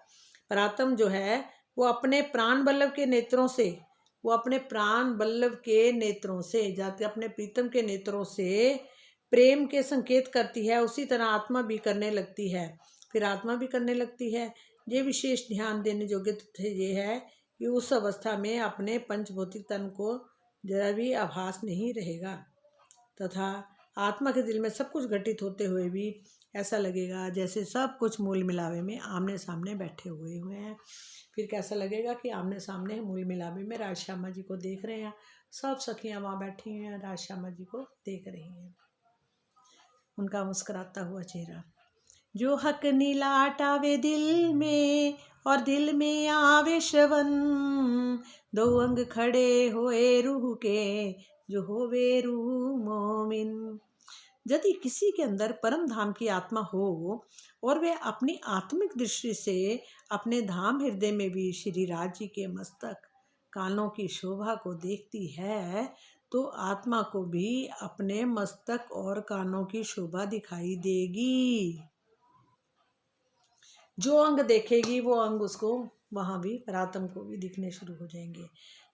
परातम जो है, वो अपने प्राण वल्लभ के नेत्रों से, वो अपने प्राण वल्लभ के नेत्रों से जाते अपने प्रीतम के नेत्रों से प्रेम के संकेत करती है, उसी तरह आत्मा भी करने लगती है। फिर आत्मा भी करने लगती है। ये विशेष ध्यान देने योग्य तथ्य ये है कि उस अवस्था में अपने पंचभौतिक तन को जरा भी आभास नहीं रहेगा, तथा आत्मा के दिल में सब कुछ घटित होते हुए भी ऐसा लगेगा जैसे सब कुछ मूल मिलावे में आमने सामने बैठे हुए हैं। फिर कैसा लगेगा कि आमने सामने मूल मिलावे में राज श्यामा जी को देख रहे हैं, सब सखियाँ वहाँ बैठी हुई हैं, राज श्यामा जी को देख रही हैं, उनका मुस्कुराता हुआ चेहरा। जो हक नीलाट आवे दिल में और दिल में आवे श्रवण, दो अंग खड़े होए रूह के जो होवे रूह मोमिन। यदि किसी के अंदर परम धाम की आत्मा हो और वह अपनी आत्मिक दृष्टि से अपने धाम हृदय में भी श्री राज जी के मस्तक कानों की शोभा को देखती है तो आत्मा को भी अपने मस्तक और कानों की शोभा दिखाई देगी। जो अंग देखेगी वो अंग उसको वहाँ भी परातम को भी दिखने शुरू हो जाएंगे।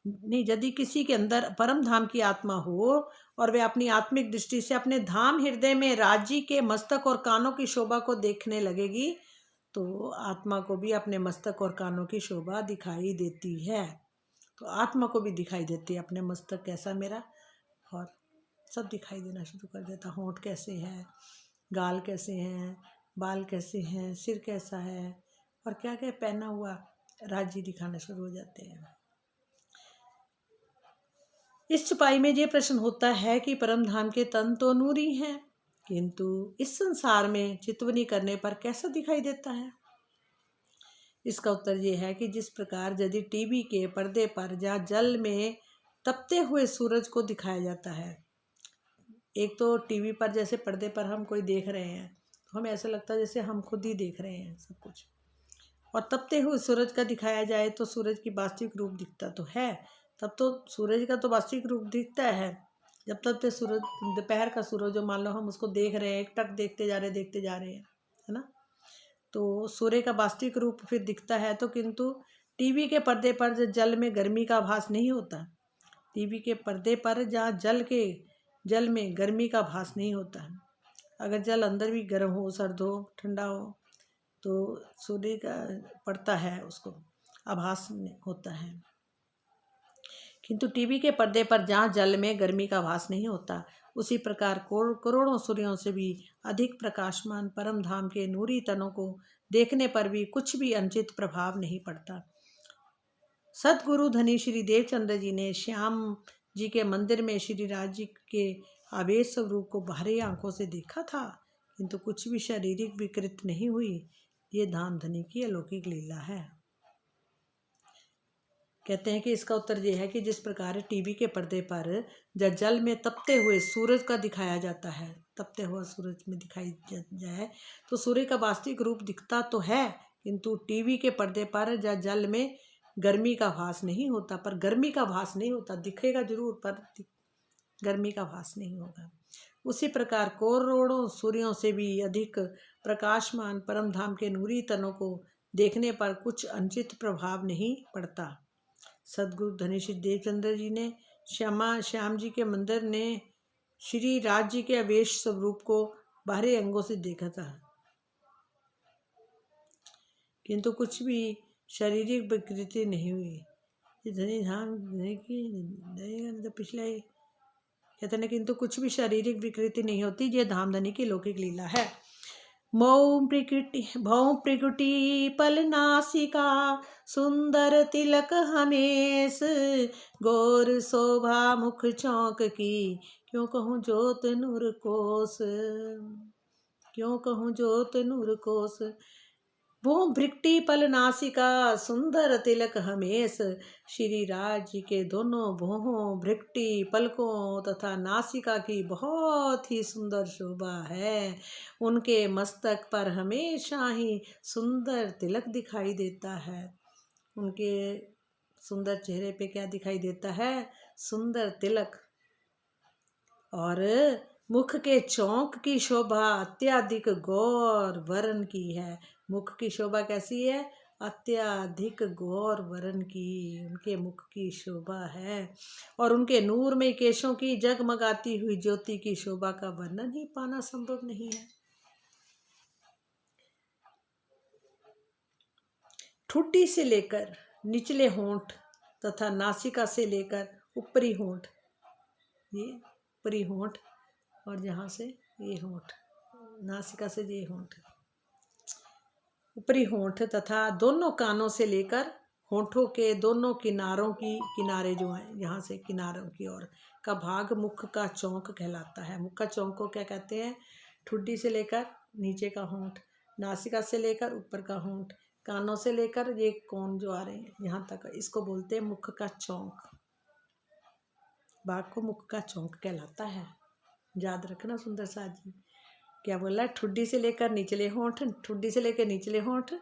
नहीं, यदि किसी के अंदर परम धाम की आत्मा हो और वे अपनी आत्मिक दृष्टि से अपने धाम हृदय में राज्य के मस्तक और कानों की शोभा को देखने लगेगी तो आत्मा को भी अपने मस्तक और कानों की शोभा दिखाई देती है। तो आत्मा को भी दिखाई देती है अपने मस्तक कैसा मेरा, और सब दिखाई देना शुरू कर देता। होंठ कैसे है, गाल कैसे हैं, बाल कैसे हैं, सिर कैसा है, और क्या क्या पहना हुआ, राज्य दिखाना शुरू हो जाते हैं। इस छुपाई में ये प्रश्न होता है कि परम धाम के तन तो नूरी हैं, किंतु इस संसार में चितवनी करने पर कैसा दिखाई देता है। इसका उत्तर ये है कि जिस प्रकार यदि टीवी के पर्दे पर या जल में तपते हुए सूरज को दिखाया जाता है, एक तो टीवी पर जैसे पर्दे पर हम कोई देख रहे हैं तो हमें ऐसा लगता है जैसे हम खुद ही देख रहे हैं सब कुछ, और तपते हुए सूरज का दिखाया जाए तो सूरज की वास्तविक रूप दिखता तो है, तब तो सूरज का तो वास्तविक रूप दिखता है। जब तक तो सूरज, दोपहर का सूरज जो मान लो हम उसको देख रहे हैं, एक टक देखते जा रहे हैं, है ना, तो सूर्य का वास्तविक रूप फिर दिखता है। तो किंतु टीवी के पर्दे पर जल में गर्मी का आभास नहीं होता, टीवी के पर्दे पर जहाँ जल में गर्मी का आभास नहीं होता है। अगर जल अंदर भी गर्म हो, सर्द हो, ठंडा हो, तो सूर्य का पड़ता है उसको आभास होता है। किंतु टीवी के पर्दे पर जहाँ जल में गर्मी का भास नहीं होता, उसी प्रकार करोड़ों सूर्यों से भी अधिक प्रकाशमान परम धाम के नूरी तनों को देखने पर भी कुछ भी अनुचित प्रभाव नहीं पड़ता। सतगुरु धनी श्री देवचंद्र जी ने श्याम जी के मंदिर में श्री राज जी के आवेश स्वरूप को बाहरी आंखों से देखा था, किंतु कुछ भी शारीरिक विकृत नहीं हुई। ये धाम धनी की अलौकिक लीला है। कहते हैं कि इसका उत्तर यह है कि जिस प्रकार टीवी के पर्दे पर जब जल में तपते हुए सूरज का दिखाया जाता है, तपते हुआ सूरज में दिखाई जाए तो सूर्य का वास्तविक रूप दिखता तो है, किंतु टीवी के पर्दे पर जब जल में गर्मी का भास नहीं होता, पर गर्मी का भास नहीं होता, दिखेगा जरूर पर गर्मी का भास नहीं होगा। उसी प्रकार करोड़ों सूर्यों से भी अधिक प्रकाशमान परम धाम के नूरी तनों को देखने पर कुछ अनुचित प्रभाव नहीं पड़ता। सदगुरु धनी श्री देवचंद्र जी ने श्याम जी के मंदिर ने श्री राज जी के आवेश स्वरूप को बाहरी अंगों से देखा था, किंतु कुछ भी शारीरिक विकृति नहीं हुई। धनी धाम की पिछला ही कहते हैं, किंतु कुछ भी शारीरिक विकृति नहीं होती। ये धाम धनी की लौकिक लीला है। भौ प्रकृति पल नासिका सुंदर तिलक हमेश, गौर शोभा मुख चौंक की क्यों कहूँ जोत नूर कोस, क्यों कहूँ जोत नूर कोस। भौ भृक्टी पल नासिका सुंदर तिलक हमेश, श्री राज जी के दोनों भौहों, भृक्टी, पलकों तथा नासिका की बहुत ही सुंदर शोभा है। उनके मस्तक पर हमेशा ही सुंदर तिलक दिखाई देता है। उनके सुंदर चेहरे पे क्या दिखाई देता है? सुंदर तिलक। और मुख के चौंक की शोभा अत्याधिक गौर वर्ण की है। मुख की शोभा कैसी है? अत्याधिक गौर वर्ण की उनके मुख की शोभा है। और उनके नूरमय केशों की जगमगाती हुई ज्योति की शोभा का वर्णन ही पाना संभव नहीं है। ठुड्डी से लेकर निचले होंठ तथा नासिका से लेकर ऊपरी होंठ, ये ऊपरी होंठ, और जहाँ से ये होंठ, नासिका से ये होंठ, ऊपरी होंठ तथा दोनों कानों से लेकर होंठों के दोनों किनारे जो हैं, यहाँ से किनारों की ओर का भाग मुख का चौंक कहलाता है। मुख का चौंक को क्या कहते हैं? ठुड्डी से लेकर नीचे का होंठ, नासिका से लेकर ऊपर का होंठ, कानों से लेकर ये कोन जो आ रहे हैं यहाँ तक, इसको बोलते हैं मुख का चौंक। भाग को मुख का चौंक कहलाता है। याद रखना सुंदर साथ जी क्या बोला? ठुड्डी से लेकर निचले होंठ, ठुड्डी से लेकर निचले होंठ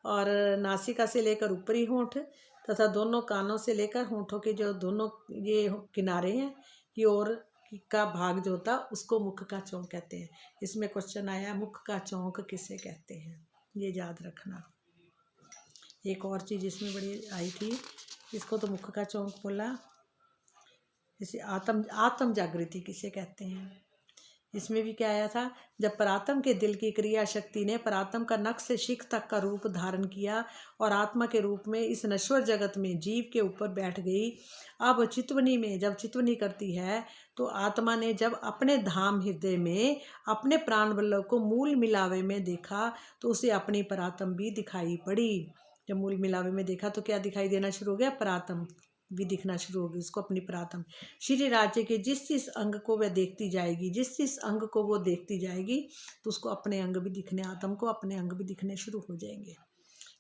और नासिका से लेकर ऊपरी होंठ तथा दोनों कानों से लेकर होंठों के जो दोनों ये किनारे हैं की ओर का भाग जो होता उसको मुख का चौंक कहते हैं। इसमें क्वेश्चन आया मुख का चौंक किसे कहते हैं, ये याद रखना। एक और चीज़ इसमें बड़ी आई थी, इसको तो मुख का चौंक बोला। जैसे आत्म जागृति किसे कहते हैं, इसमें भी क्या आया था? जब परात्म के दिल की क्रिया शक्ति ने परात्म का नख से शिख तक का रूप धारण किया और आत्मा के रूप में इस नश्वर जगत में जीव के ऊपर बैठ गई। अब चितवनी में जब चितवनी करती है तो आत्मा ने जब अपने धाम हृदय में अपने प्राण वल्लभ को मूल मिलावे में देखा तो उसे अपनी परात्म भी दिखाई पड़ी। जब मूल मिलावे में देखा तो क्या दिखाई देना शुरू हो गया? परात्म भी दिखना शुरू होगी उसको, अपनी प्रातम। श्री राज्य के जिस अंग को वह देखती जाएगी, जिस अंग को वो देखती जाएगी तो उसको अपने अंग भी दिखने, आत्म को अपने अंग भी दिखने शुरू हो जाएंगे।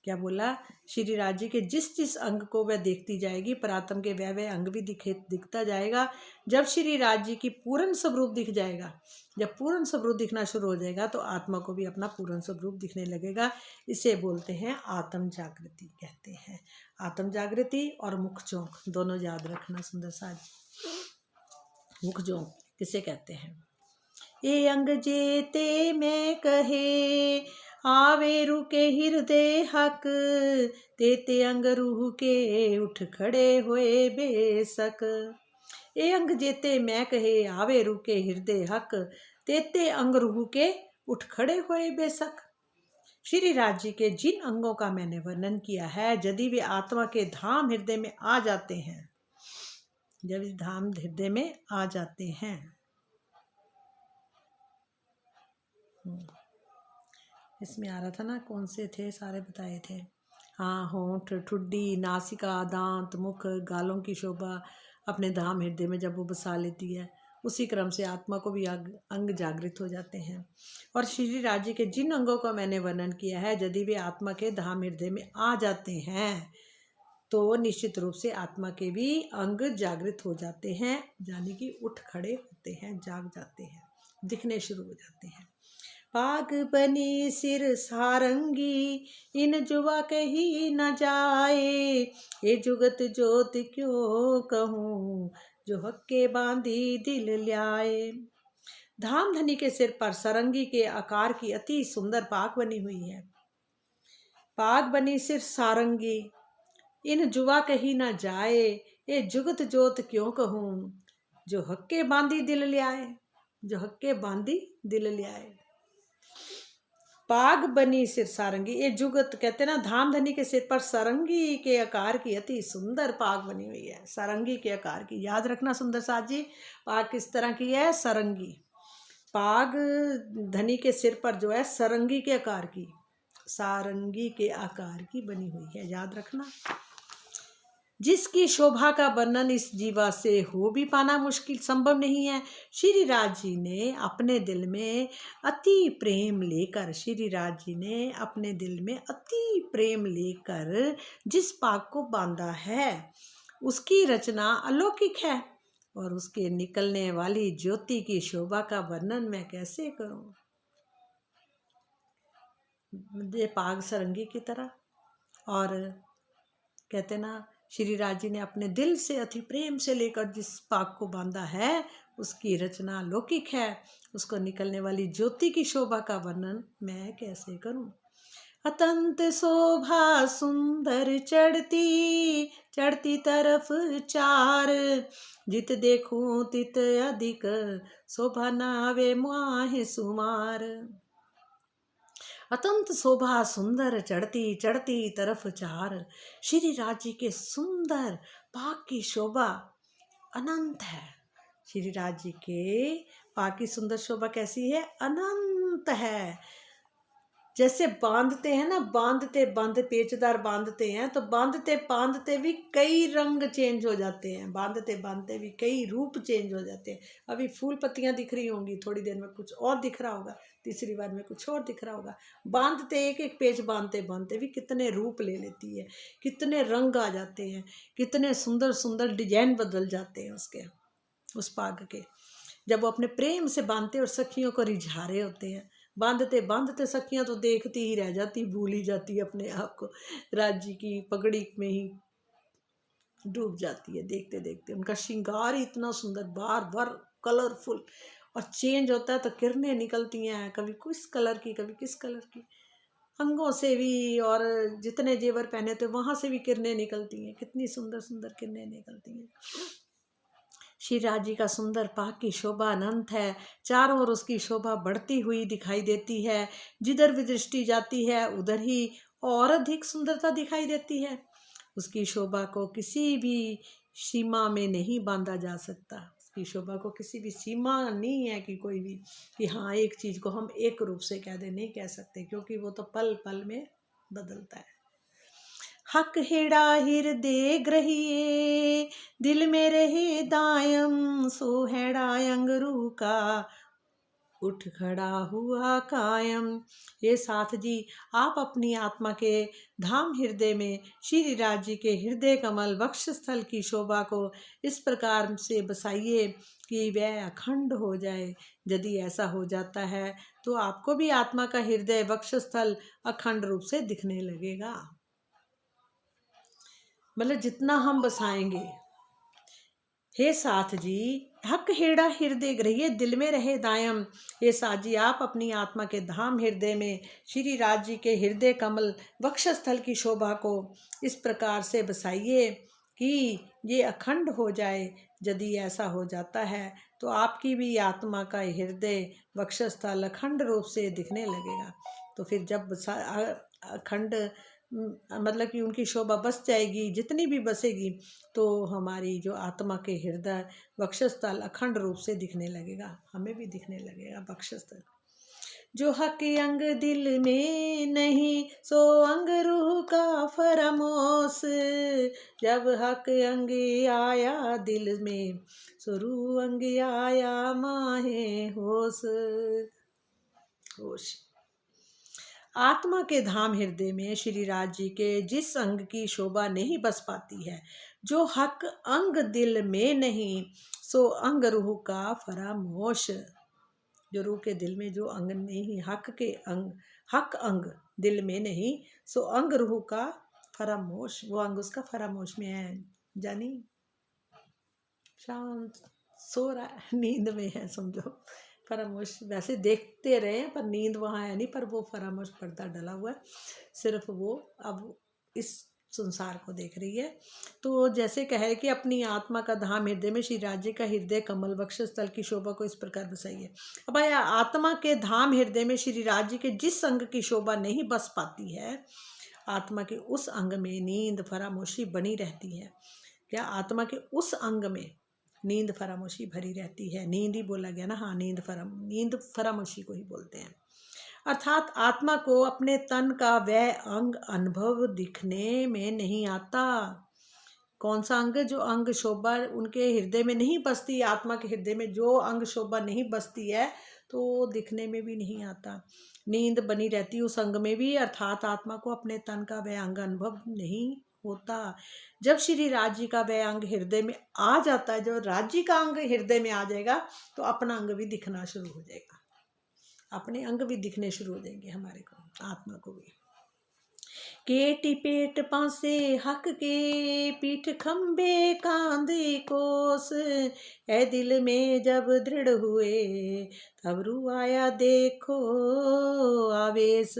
क्या बोला? श्री राज्य के जिस अंग को वह देखती जाएगी परात्म के वह अंग भी दिखता जाएगा। जब श्री राज्य की पूर्ण स्वरूप दिख जाएगा, जब पूर्ण स्वरूप दिखना शुरू हो जाएगा तो आत्मा को भी अपना पूर्ण स्वरूप दिखने लगेगा। इसे बोलते हैं आत्म जागृति कहते हैं। आत्म जागृति और मुख चौंक दोनों याद रखना सुंदर साज। मुख चौंक किसे कहते हैं? ए अंग जेते मैं कहे आवे रुके हृदय हक, तेते अंग रूह के उठ खड़े हुए बेसक। ए अंग जेते मैं कहे आवे रुके हृदय हक, तेते अंग रूह के उठ खड़े हुए बेसक। श्री राज्य के जिन अंगों का मैंने वर्णन किया है, यदि वे आत्मा के धाम हृदय में आ जाते हैं जब इस धाम हृदय में आ जाते हैं। इसमें आ रहा था ना, कौन से थे, सारे बताए थे। हाँ, होंठ, ठुड्डी, नासिका, दांत, मुख, गालों की शोभा अपने धाम हृदय में जब वो बसा लेती है, उसी क्रम से आत्मा को भी अंग जागृत हो जाते हैं। और श्री राज्य के जिन अंगों का मैंने वर्णन किया है, यदि वे आत्मा के धाम हृदय में आ जाते हैं तो निश्चित रूप से आत्मा के भी अंग जागृत हो जाते हैं, यानी कि उठ खड़े होते हैं, जाग जाते हैं, दिखने शुरू हो जाते हैं। पाग बनी सिर सारंगी, इन जुआ कही न जाए, ये जुगत जोत क्यों कहूँ, जो हक्के बांधी दिल ल्याए। धाम धनी के सिर पर सारंगी के आकार की अति सुंदर पाग बनी हुई है। पाग बनी सिर सारंगी, इन जुआ कही न जाए, ये जुगत जोत क्यों कहूँ, जो हक्के बांधी दिल ल्याए, जो हक्के बांधी दिल ल्याए। पाग बनी सिर सारंगी, ये जुगत कहते ना, धाम धनी के सिर पर सारंगी के आकार की अति सुंदर पाग बनी हुई है। सारंगी के आकार की, याद रखना सुंदर साथ जी, पाग किस तरह की है, सारंगी। पाग धनी के सिर पर जो है सारंगी के आकार की, सारंगी के आकार की बनी हुई है, याद रखना। जिसकी शोभा का वर्णन इस जीवा से हो भी पाना मुश्किल, संभव नहीं है। श्रीराज जी ने अपने दिल में अति प्रेम लेकर, श्रीराज जी ने अपने दिल में अति प्रेम लेकर जिस पाग को बांधा है, उसकी रचना अलौकिक है, और उसके निकलने वाली ज्योति की शोभा का वर्णन मैं कैसे करूं। ये पाग सारंगी की तरह, और कहते ना, श्री राज जी ने अपने दिल से अति प्रेम से लेकर जिस पाग को बांधा है, उसकी रचना लौकिक है, उसको निकलने वाली ज्योति की शोभा का वर्णन मैं कैसे करूं। अतंत शोभा सुंदर चढ़ती, चढ़ती तरफ चार, जित देखूं तित अधिक, शोभा नावे माहे सुमार। अतंत शोभा सुंदर चढ़ती, चढ़ती तरफ चार। श्री राज जी के सुंदर पाक की शोभा अनंत है। श्री राज जी के पाक की सुंदर शोभा कैसी है, अनंत है। जैसे बांधते हैं ना, बांधते बांधते पेचदार बांधते हैं, तो बांधते बांधते भी कई रंग चेंज हो जाते हैं, बांधते बांधते भी कई रूप चेंज हो जाते हैं। अभी फूल पत्तियां दिख रही होंगी, थोड़ी देर में कुछ और दिख रहा होगा, तीसरी बार में कुछ और दिख रहा होगा। बांधते एक एक पेच बांधते बांधते भी कितने रूप ले लेती है, कितने रंग आ जाते हैं, कितने सुंदर सुंदर डिजाइन बदल जाते हैं उसके, उस पाग के, जब वो अपने प्रेम से बांधते और सखियों को रिझा रहे होते हैं। बांधते बांधते सखियां तो देखती ही रह जाती, भूल ही जाती है अपने आप को, राज जी की पगड़ी में ही डूब जाती है देखते देखते। उनका श्रृंगार ही इतना सुंदर, बार बार कलरफुल, और चेंज होता है तो किरणें निकलती हैं, कभी किस कलर की कभी किस कलर की, अंगों से भी, और जितने जेवर पहने थे वहां से भी किरणें निकलती हैं, कितनी सुंदर सुंदर किरणें निकलती हैं। श्री राज जी का सुंदर पाक की शोभा अनंत है, चारों ओर उसकी शोभा बढ़ती हुई दिखाई देती है। जिधर भी दृष्टि जाती है उधर ही और अधिक सुंदरता दिखाई देती है। उसकी शोभा को किसी भी सीमा में नहीं बांधा जा सकता, उसकी शोभा को किसी भी सीमा नहीं है कि कोई भी, कि हाँ एक चीज़ को हम एक रूप से कह दे, नहीं कह सकते, क्योंकि वो तो पल पल में बदलता है। हक हेड़ा हृदय ग्रहिए, दिल में रहे दायम, सो हेड़ा अंगरू का, उठ खड़ा हुआ कायम। ये साथ जी, आप अपनी आत्मा के धाम हृदय में श्री राज जी के हृदय कमल वक्षस्थल की शोभा को इस प्रकार से बसाइए कि वह अखंड हो जाए। यदि ऐसा हो जाता है तो आपको भी आत्मा का हृदय वक्षस्थल अखंड रूप से दिखने लगेगा। मतलब जितना हम बसाएंगे। हे साथ जी, हक हेड़ा हृदय ग्रहिए, दिल में रहे दायम। हे साथ जी, आप अपनी आत्मा के धाम हृदय में श्री राज जी के हृदय कमल वक्षस्थल की शोभा को इस प्रकार से बसाइए कि ये अखंड हो जाए। यदि ऐसा हो जाता है तो आपकी भी आत्मा का हृदय वक्षस्थल अखंड रूप से दिखने लगेगा। तो फिर जब अखंड मतलब कि उनकी शोभा बस जाएगी, जितनी भी बसेगी तो हमारी जो आत्मा के हृदय वक्षस्थल अखंड रूप से दिखने लगेगा, हमें भी दिखने लगेगा वक्षस्थल। जो हक अंग दिल में नहीं सो अंग रूह का फरामोश, जब हक अंग आया दिल में सो रूह अंग आया माहे होश। होश आत्मा के धाम हृदय में श्री राज जी के जिस अंग की शोभा नहीं बस पाती है, जो हक अंग दिल में नहीं सो अंग रूह का फरामोश। जो रूह के दिल में जो अंग नहीं, हक अंग दिल में नहीं सो अंग रूह का फरामोश, वो अंग उसका फरामोश में है, जानी शांत सो रहा है, नींद में है समझो। फरामोश वैसे देखते रहे पर नींद वहाँ है नहीं, पर वो फरामोश पर्दा डला हुआ है, सिर्फ वो अब इस संसार को देख रही है। तो जैसे कहे कि अपनी आत्मा का धाम हृदय में श्री राज्य का हृदय कमल वक्षस्थल की शोभा को इस प्रकार बसाइए। अब आया आत्मा के धाम हृदय में श्री राज्य के जिस अंग की शोभा नहीं बस पाती है, आत्मा के उस अंग में नींद फरामोशी बनी रहती है। क्या आत्मा के उस अंग में नींद फरामोशी भरी रहती है? नींद ही बोला गया ना, हाँ नींद फरामोशी को ही बोलते हैं। अर्थात आत्मा को अपने तन का वह अंग अनुभव दिखने में नहीं आता। कौन सा अंग? जो अंग शोभा उनके हृदय में नहीं बसती, आत्मा के हृदय में जो अंग शोभा नहीं बसती है तो वो दिखने में भी नहीं आता। नींद बनी रहती उस अंग में भी, अर्थात आत्मा को अपने तन का वह अंग अनुभव नहीं होता। जब श्री राज्य का वह अंग हृदय में आ जाता है, जो राज्य का अंग हृदय में आ जाएगा तो अपना अंग भी दिखना शुरू हो जाएगा, अपने अंग भी दिखने शुरू हो जाएंगे हमारे को, आत्मा को भी। केटी पेट पासे हक के पीठ खम्बे कांधे कोस, है दिल में जब दृढ़ हुए तब रू आया देखो आवेश।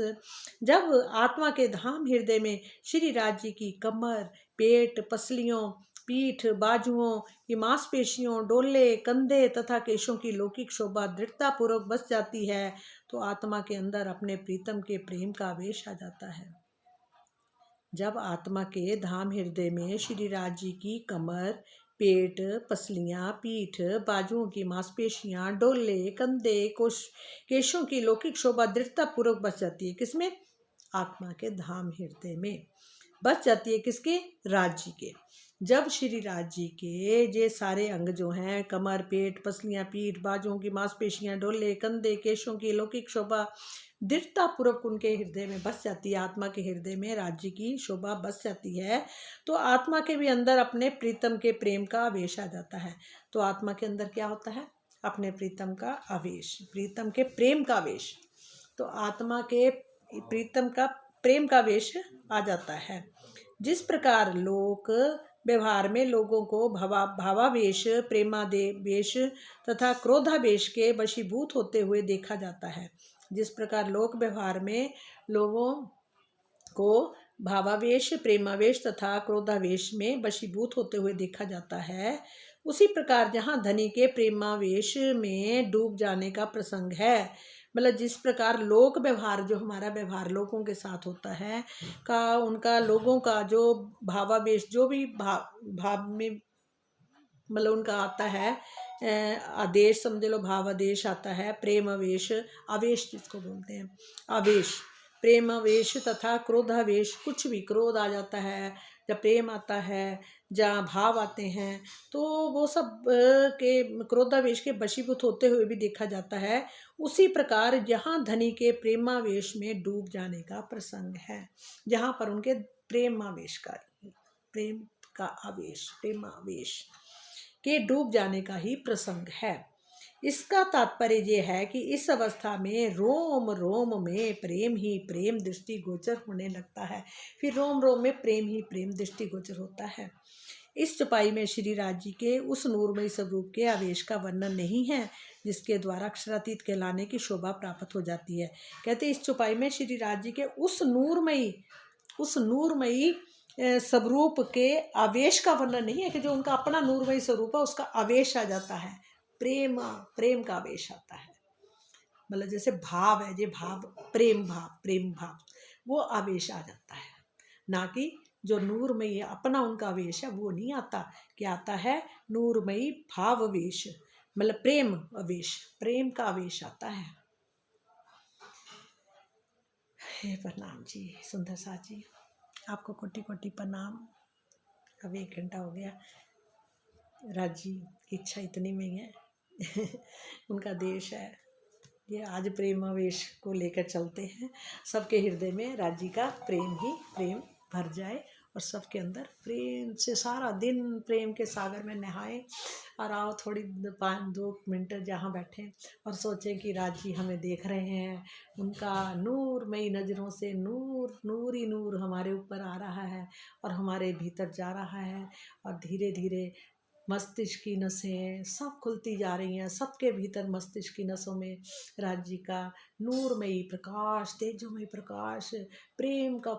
जब आत्मा के धाम हृदय में श्री राज्य की कमर, पेट, पसलियों, पीठ, बाजुओं की मांसपेशियों, डोले, कंधे तथा केशों की लौकिक शोभा दृढ़ता पूर्वक बस जाती है तो आत्मा के अंदर अपने प्रीतम के प्रेम का आवेश आ जाता है। जब आत्मा के धाम हृदय में श्री राज्य की कमर, पेट, पसलियाँ, पीठ, बाजुओं की मांसपेशियाँ, डोले, कंधे, केशों की लौकिक शोभा दृढ़ता पूर्वक बस जाती है। किसमें? आत्मा के धाम हृदय में बस जाती है। किसके? राज्य के। जब श्री राज्य के ये सारे अंग जो हैं, कमर, पेट, पसलियाँ, पीठ, बाजुओं की मांसपेशियाँ, डोले, कंधे, केशों की लौकिक शोभा दृढ़ता पूर्वक उनके हृदय में बस जाती है, आत्मा के हृदय में राज्य की शोभा बस जाती है तो आत्मा के भी अंदर अपने प्रीतम के प्रेम का आवेश आ जाता है। तो आत्मा के अंदर क्या होता है? अपने प्रीतम का आवेश, प्रीतम के प्रेम का आवेश। तो आत्मा के प्रीतम का प्रेम का आवेश आ जाता है। जिस प्रकार लोक व्यवहार में लोगों को भावावेश, प्रेमादेश तथा क्रोधावेश के वशीभूत होते हुए देखा जाता है, जिस प्रकार लोक व्यवहार में लोगों को भावावेश, प्रेमावेश तथा क्रोधावेश में वशीभूत होते हुए देखा जाता है, उसी प्रकार जहाँ धनी के प्रेमावेश में डूब जाने का प्रसंग है, मतलब जिस प्रकार लोक व्यवहार, जो हमारा व्यवहार लोगों के साथ होता है का, उनका लोगों का जो भावावेश, जो भी भाव में मतलब उनका आता है आदेश, समझ लो भाव आदेश आता है, प्रेम आवेश, आवेश जिसको बोलते हैं आवेश, प्रेम आवेश तथा क्रोधावेश, कुछ भी क्रोध आ जाता है, जब प्रेम आता है, जहाँ भाव आते हैं, तो वो सब के क्रोधावेश के वशीभूत होते हुए भी देखा जाता है। उसी प्रकार जहाँ धनी के प्रेमावेश में डूब जाने का प्रसंग है, जहाँ पर उनके प्रेमावेश का, प्रेम का आवेश, प्रेमावेश के डूब जाने का ही प्रसंग है। इसका तात्पर्य ये है कि इस अवस्था में रोम रोम में प्रेम ही प्रेम दृष्टि गोचर होने लगता है। फिर रोम रोम में प्रेम ही प्रेम दृष्टि गोचर होता है। इस चौपाई में श्री राज्य के उस नूरमयी स्वरूप के आवेश का वर्णन नहीं है जिसके द्वारा अक्षरातीत कहलाने की शोभा प्राप्त हो जाती है। कहते इस चौपाई में श्री राज्य के उस नूरमयी स्वरूप के आवेश का वर्णन नहीं है कि जो उनका अपना नूरमयी स्वरूप है उसका आवेश आ जाता है, प्रेम का आवेश आता है। मतलब जैसे भाव है, जो भाव प्रेम भाव वो आवेश आ जाता है। ना कि जो नूरमयी अपना उनका वेश है वो नहीं आता। क्या आता है? नूरमयी भाव वेश, मतलब प्रेम वेश, प्रेम का वेश आता है। हे प्रणाम जी सुंदर सा जी, आपको कोटि कोटि प्रणाम। अब 1 घंटा हो गया। राज जी की इच्छा इतनी में ही है उनका देश है ये। आज प्रेमावेश को लेकर चलते हैं, सबके हृदय में राज जी का प्रेम ही प्रेम भर जाए और सबके अंदर प्रेम से सारा दिन प्रेम के सागर में नहाए। और आओ थोड़ी 5-2 मिनट जहाँ बैठें और सोचें कि राज जी हमें देख रहे हैं, उनका नूरमयी नज़रों से नूर नूर ही नूर हमारे ऊपर आ रहा है और हमारे भीतर जा रहा है। और धीरे धीरे मस्तिष्क की नसें सब खुलती जा रही हैं, सबके भीतर मस्तिष्क की नसों में राज जी का नूरमयी प्रकाश, तेजोमयी प्रकाश, प्रेम का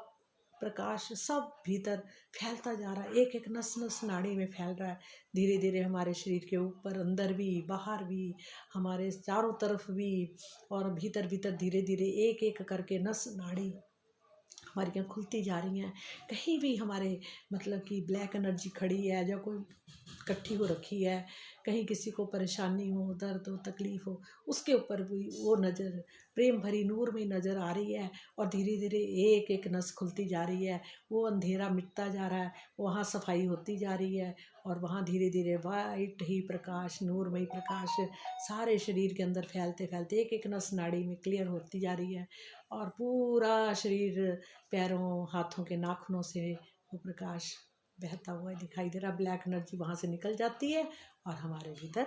प्रकाश सब भीतर फैलता जा रहा है। एक एक नस नस नाड़ी में फैल रहा है। धीरे धीरे हमारे शरीर के ऊपर, अंदर भी, बाहर भी, हमारे चारों तरफ भी, और भीतर भीतर धीरे धीरे एक एक करके नस नाड़ी हमारी यहाँ खुलती जा रही हैं। कहीं भी हमारे मतलब कि ब्लैक एनर्जी खड़ी है, जो कोई इकट्ठी हो रखी है, कहीं किसी को परेशानी हो, दर्द हो, तकलीफ़ हो, उसके ऊपर भी वो नज़र प्रेम भरी नूर में नज़र आ रही है। और धीरे धीरे एक एक नस खुलती जा रही है, वो अंधेरा मिटता जा रहा है, वहाँ सफाई होती जा रही है। और वहाँ धीरे धीरे वाइट ही प्रकाश, नूरमयी प्रकाश सारे शरीर के अंदर फैलते फैलते एक एक नस नाड़ी में क्लियर होती जा रही है। और पूरा शरीर, पैरों हाथों के नाखूनों से वो प्रकाश बहता हुआ दिखाई दे रहा। ब्लैक एनर्जी वहाँ से निकल जाती है और हमारे भीतर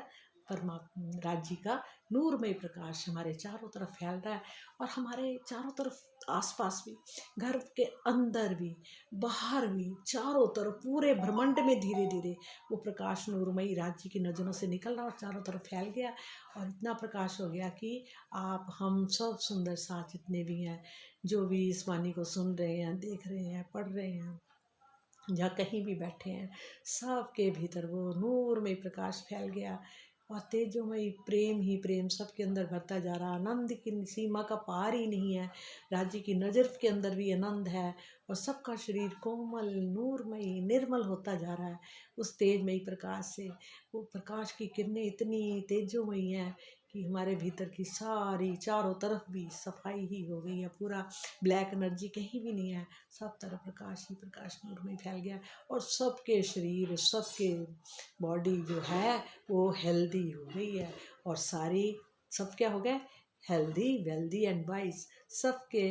परमात्मा राज जी का नूरमय प्रकाश हमारे चारों तरफ फैल रहा है। और हमारे चारों तरफ आसपास भी, घर के अंदर भी, बाहर भी, चारों तरफ पूरे ब्रह्मांड में धीरे धीरे वो प्रकाश नूरमयी राज जी की नज़रों से निकल रहा और चारों तरफ फैल गया। और इतना प्रकाश हो गया कि आप, हम सब सुंदर सा जितने भी हैं, जो भी इस वाणी को सुन रहे हैं, देख रहे हैं, पढ़ रहे हैं, जहाँ कहीं भी बैठे हैं, सबके भीतर वो नूर में प्रकाश फैल गया। और तेजोमयी प्रेम ही प्रेम सबके अंदर भरता जा रहा। आनंद की सीमा का पार ही नहीं है। राज्य की नज़र के अंदर भी आनंद है और सबका शरीर कोमल, नूरमयी, निर्मल होता जा रहा है उस तेजमयी प्रकाश से। वो प्रकाश की किरणें इतनी तेजोमयी हैं कि हमारे भीतर की सारी चारों तरफ भी सफाई ही हो गई है। पूरा ब्लैक एनर्जी कहीं भी नहीं है, सब तरफ प्रकाश ही प्रकाश नूर में फैल गया। और सबके शरीर, सबके बॉडी जो है वो हेल्दी हो गई है। और सारी सब क्या हो गए? Healthy, wealthy and wise. सबके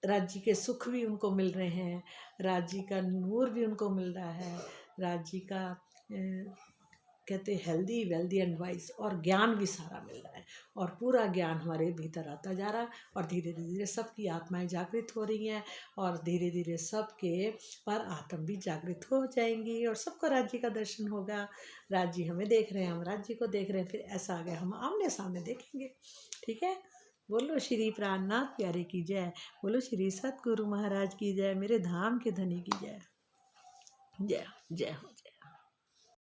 राज्य के सुख भी उनको मिल रहे हैं, राज्य का नूर भी उनको मिल रहा है, राज्य का कहते हेल्दी, वेल्दी एंड वाइज, और ज्ञान भी सारा मिल रहा है। और पूरा ज्ञान हमारे भीतर आता जा रहा है। और धीरे धीरे सबकी आत्माएं जागृत हो रही हैं और धीरे धीरे सबके पर आत्म भी जागृत हो जाएंगी और सबको राज्य का दर्शन होगा। राज्य हमें देख रहे हैं, हम राज्य को देख रहे हैं, फिर ऐसा आ गया हम आमने सामने देखेंगे। ठीक है। बोलो श्री प्राणनाथ प्यारे की जय, बोलो श्री सतगुरु महाराज की जय, मेरे धाम के धनी की जय। जय जय हो जय।